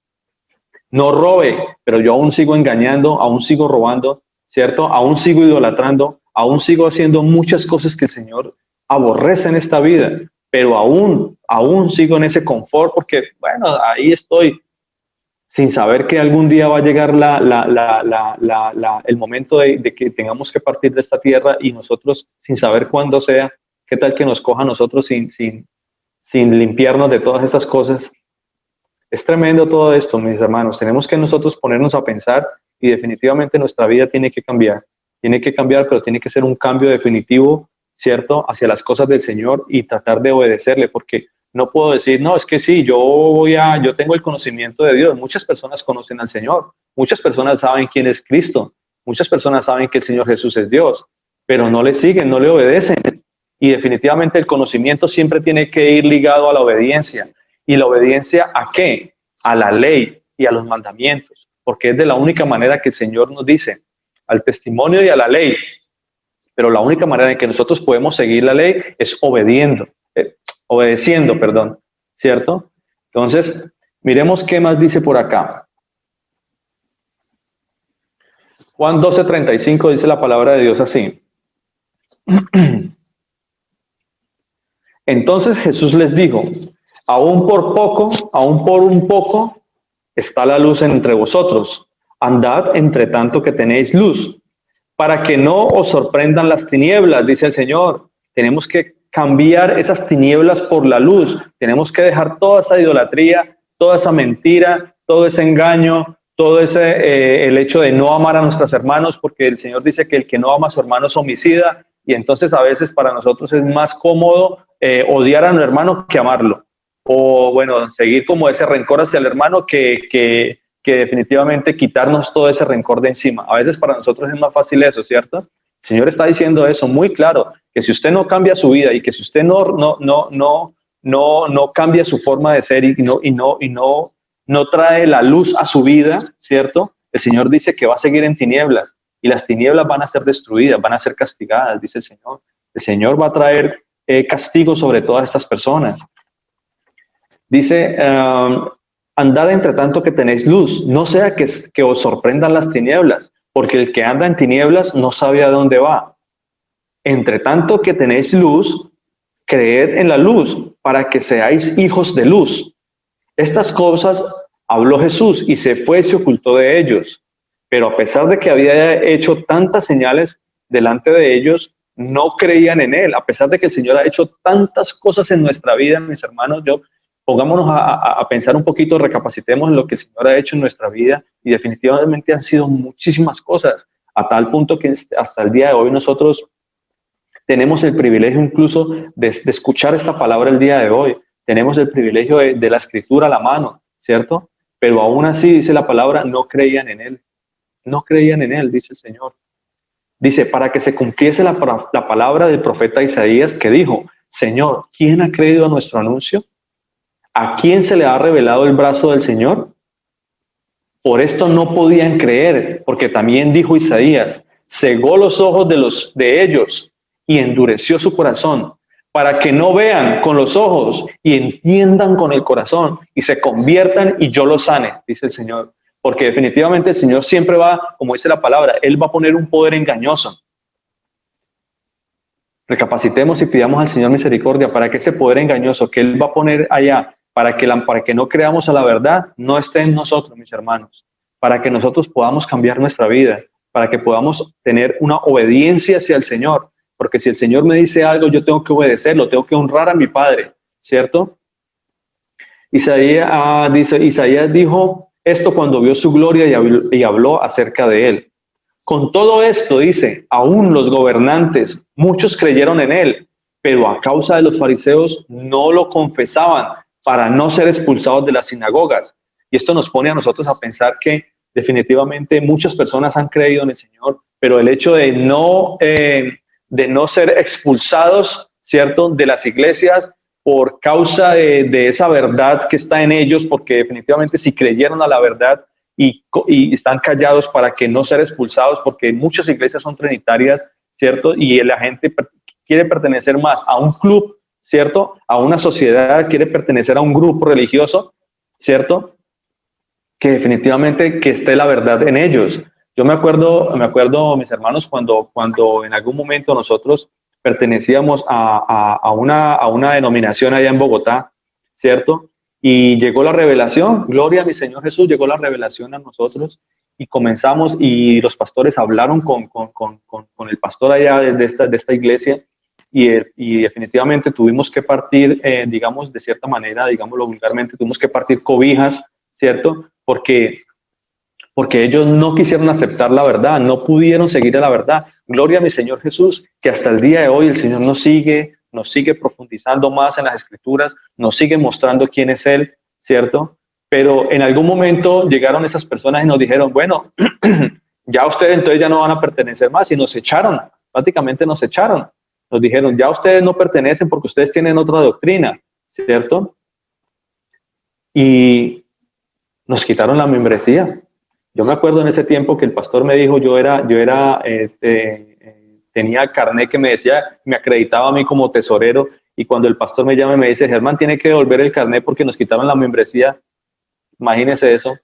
no robe, pero yo aún sigo engañando, aún sigo robando, ¿cierto? Aún sigo idolatrando, aún sigo haciendo muchas cosas que el Señor aborrece en esta vida, pero aún sigo en ese confort porque, bueno, ahí estoy, sin saber que algún día va a llegar el momento de que tengamos que partir de esta tierra y nosotros, sin saber cuándo sea, qué tal que nos coja a nosotros sin limpiarnos de todas estas cosas. Es tremendo todo esto, mis hermanos. Tenemos que nosotros ponernos a pensar y definitivamente nuestra vida tiene que cambiar, pero tiene que ser un cambio definitivo, ¿cierto? Hacia las cosas del Señor y tratar de obedecerle, porque no puedo decir, no, es que sí, yo tengo el conocimiento de Dios. Muchas personas conocen al Señor, muchas personas saben quién es Cristo, muchas personas saben que el Señor Jesús es Dios, pero no le siguen, no le obedecen. Y definitivamente el conocimiento siempre tiene que ir ligado a la obediencia. ¿Y la obediencia a qué? A la ley y a los mandamientos, porque es de la única manera que el Señor nos dice, al testimonio y a la ley. Pero la única manera en que nosotros podemos seguir la ley es obedeciendo, ¿cierto? Entonces, miremos qué más dice por acá. Juan 12:35 dice la palabra de Dios así. Entonces Jesús les dijo, aún por un poco, está la luz entre vosotros. Andad entre tanto que tenéis luz, para que no os sorprendan las tinieblas, dice el Señor. Tenemos que cambiar esas tinieblas por la luz. Tenemos que dejar toda esa idolatría, toda esa mentira, todo ese engaño, todo ese el hecho de no amar a nuestros hermanos, porque el Señor dice que el que no ama a su hermano es homicida, y entonces a veces para nosotros es más cómodo odiar a un hermano que amarlo, o bueno, seguir como ese rencor hacia el hermano que definitivamente quitarnos todo ese rencor de encima. A veces para nosotros es más fácil eso, ¿cierto? El Señor está diciendo eso muy claro, que si usted no cambia su vida y que si usted no cambia su forma de ser y no trae la luz a su vida, ¿cierto? El Señor dice que va a seguir en tinieblas y las tinieblas van a ser destruidas, van a ser castigadas, dice el Señor. El Señor va a traer castigo sobre todas estas personas. Dice, andad entre tanto que tenéis luz, no sea que os sorprendan las tinieblas, porque el que anda en tinieblas no sabe a dónde va. Entre tanto que tenéis luz, creed en la luz, para que seáis hijos de luz. Estas cosas habló Jesús y se fue y se ocultó de ellos. Pero a pesar de que había hecho tantas señales delante de ellos, no creían en él. A pesar de que el Señor ha hecho tantas cosas en nuestra vida, mis hermanos, pongámonos a pensar un poquito, recapacitemos en lo que el Señor ha hecho en nuestra vida y definitivamente han sido muchísimas cosas, a tal punto que hasta el día de hoy nosotros tenemos el privilegio incluso de escuchar esta palabra el día de hoy. Tenemos el privilegio de la escritura a la mano, ¿cierto? Pero aún así, dice la palabra, no creían en él. No creían en él, dice el Señor. Dice, para que se cumpliese la palabra del profeta Isaías que dijo, Señor, ¿quién ha creído a nuestro anuncio? ¿A quién se le ha revelado el brazo del Señor? Por esto no podían creer, porque también dijo Isaías, cegó los ojos de ellos y endureció su corazón, para que no vean con los ojos y entiendan con el corazón y se conviertan y yo los sane, dice el Señor. Porque definitivamente el Señor siempre va, como dice la palabra, Él va a poner un poder engañoso. Recapacitemos y pidamos al Señor misericordia para que ese poder engañoso que Él va a poner allá, para que no creamos a la verdad, no esté en nosotros, mis hermanos. Para que nosotros podamos cambiar nuestra vida, para que podamos tener una obediencia hacia el Señor. Porque si el Señor me dice algo, yo tengo que obedecerlo, tengo que honrar a mi Padre, ¿cierto? Isaías dijo, esto cuando vio su gloria y habló acerca de él. Con todo esto, dice, aún los gobernantes, muchos creyeron en él, pero a causa de los fariseos no lo confesaban para no ser expulsados de las sinagogas. Y esto nos pone a nosotros a pensar que definitivamente muchas personas han creído en el Señor, pero el hecho de no ser expulsados, ¿cierto?, de las iglesias por causa de esa verdad que está en ellos, porque definitivamente si creyeron a la verdad y están callados para que no ser expulsados, porque muchas iglesias son trinitarias, ¿cierto? Y la gente quiere pertenecer más a un club, ¿cierto? A una sociedad, quiere pertenecer a un grupo religioso, ¿cierto? Que definitivamente que esté la verdad en ellos. Yo me acuerdo, mis hermanos, cuando en algún momento nosotros pertenecíamos a una denominación allá en Bogotá, ¿cierto? Y llegó la revelación, gloria a mi Señor Jesús, llegó la revelación a nosotros y comenzamos, y los pastores hablaron con el pastor allá de esta iglesia, y definitivamente tuvimos que partir, digamos, de cierta manera, digámoslo vulgarmente, tuvimos que partir cobijas, ¿cierto? Porque ellos no quisieron aceptar la verdad, no pudieron seguir a la verdad. Gloria a mi Señor Jesús, que hasta el día de hoy el Señor nos sigue profundizando más en las Escrituras, nos sigue mostrando quién es Él, ¿cierto? Pero en algún momento llegaron esas personas y nos dijeron, bueno, ya ustedes entonces ya no van a pertenecer más, y nos echaron, prácticamente nos echaron. Nos dijeron, ya ustedes no pertenecen porque ustedes tienen otra doctrina, ¿cierto? Y nos quitaron la membresía. Yo me acuerdo en ese tiempo que el pastor me dijo, tenía carnet que me decía, me acreditaba a mí como tesorero, y cuando el pastor me llama y me dice, Germán, tiene que devolver el carnet porque nos quitaron la membresía, imagínese eso,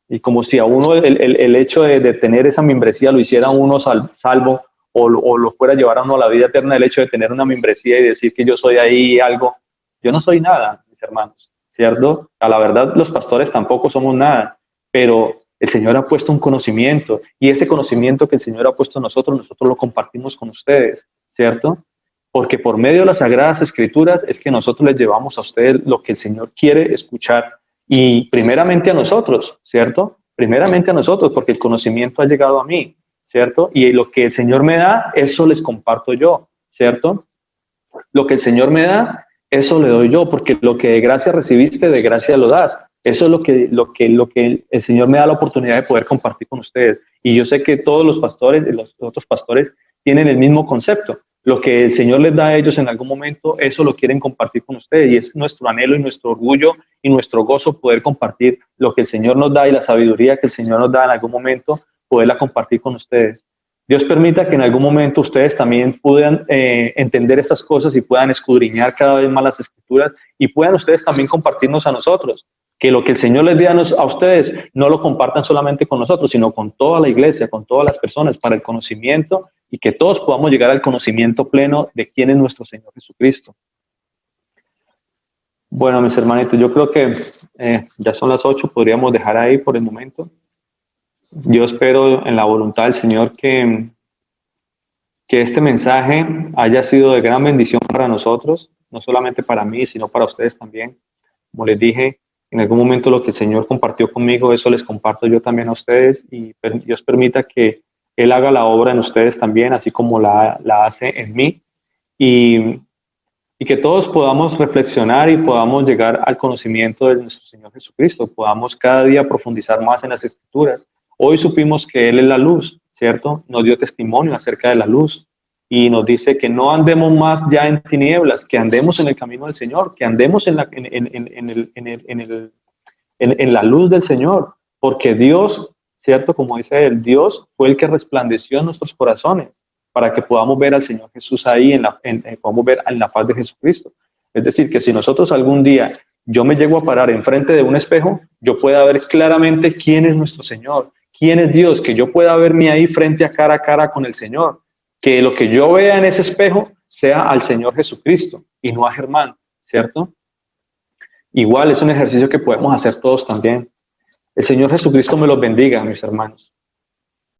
y como si a uno el hecho de tener esa membresía lo hiciera a uno salvo, o lo fuera a llevar a uno a la vida eterna, el hecho de tener una membresía y decir que yo soy ahí algo. Yo no soy nada, mis hermanos, ¿cierto? A la verdad, los pastores tampoco somos nada, pero el Señor ha puesto un conocimiento, y ese conocimiento que el Señor ha puesto en nosotros lo compartimos con ustedes, ¿cierto? Porque por medio de las Sagradas Escrituras es que nosotros les llevamos a ustedes lo que el Señor quiere escuchar, y primeramente a nosotros, ¿cierto? Primeramente a nosotros, porque el conocimiento ha llegado a mí, ¿cierto? Y lo que el Señor me da, eso les comparto yo, ¿cierto? Lo que el Señor me da, eso le doy yo, porque lo que de gracia recibiste, de gracia lo das. Eso es lo que el Señor me da la oportunidad de poder compartir con ustedes. Y yo sé que todos los pastores, los otros pastores, tienen el mismo concepto. Lo que el Señor les da a ellos en algún momento, eso lo quieren compartir con ustedes. Y es nuestro anhelo y nuestro orgullo y nuestro gozo poder compartir lo que el Señor nos da, y la sabiduría que el Señor nos da en algún momento, poderla compartir con ustedes. Dios permita que en algún momento ustedes también puedan entender estas cosas y puedan escudriñar cada vez más las Escrituras, y puedan ustedes también compartirnos a nosotros. Que lo que el Señor les dé a ustedes no lo compartan solamente con nosotros, sino con toda la iglesia, con todas las personas, para el conocimiento, y que todos podamos llegar al conocimiento pleno de quién es nuestro Señor Jesucristo. Bueno, mis hermanitos, yo creo que ya son las 8, podríamos dejar ahí por el momento. Yo espero en la voluntad del Señor que este mensaje haya sido de gran bendición para nosotros, no solamente para mí, sino para ustedes también. Como les dije, en algún momento lo que el Señor compartió conmigo, eso les comparto yo también a ustedes, y Dios permita que Él haga la obra en ustedes también, así como la hace en mí, y que todos podamos reflexionar y podamos llegar al conocimiento de nuestro Señor Jesucristo, podamos cada día profundizar más en las Escrituras. Hoy supimos que Él es la luz, ¿cierto? Nos dio testimonio acerca de la luz, y nos dice que no andemos más ya en tinieblas, que andemos en el camino del Señor, que andemos en la luz del Señor, porque Dios, ¿cierto? Como dice Él, Dios fue el que resplandeció en nuestros corazones para que podamos ver al Señor Jesús ahí, podamos ver en la faz de Jesucristo. Es decir, que si nosotros algún día yo me llego a parar enfrente de un espejo, yo pueda ver claramente quién es nuestro Señor, quién es Dios, que yo pueda verme ahí frente a cara con el Señor, que lo que yo vea en ese espejo sea al Señor Jesucristo y no a Germán, ¿cierto? Igual es un ejercicio que podemos hacer todos también. El Señor Jesucristo me los bendiga, mis hermanos.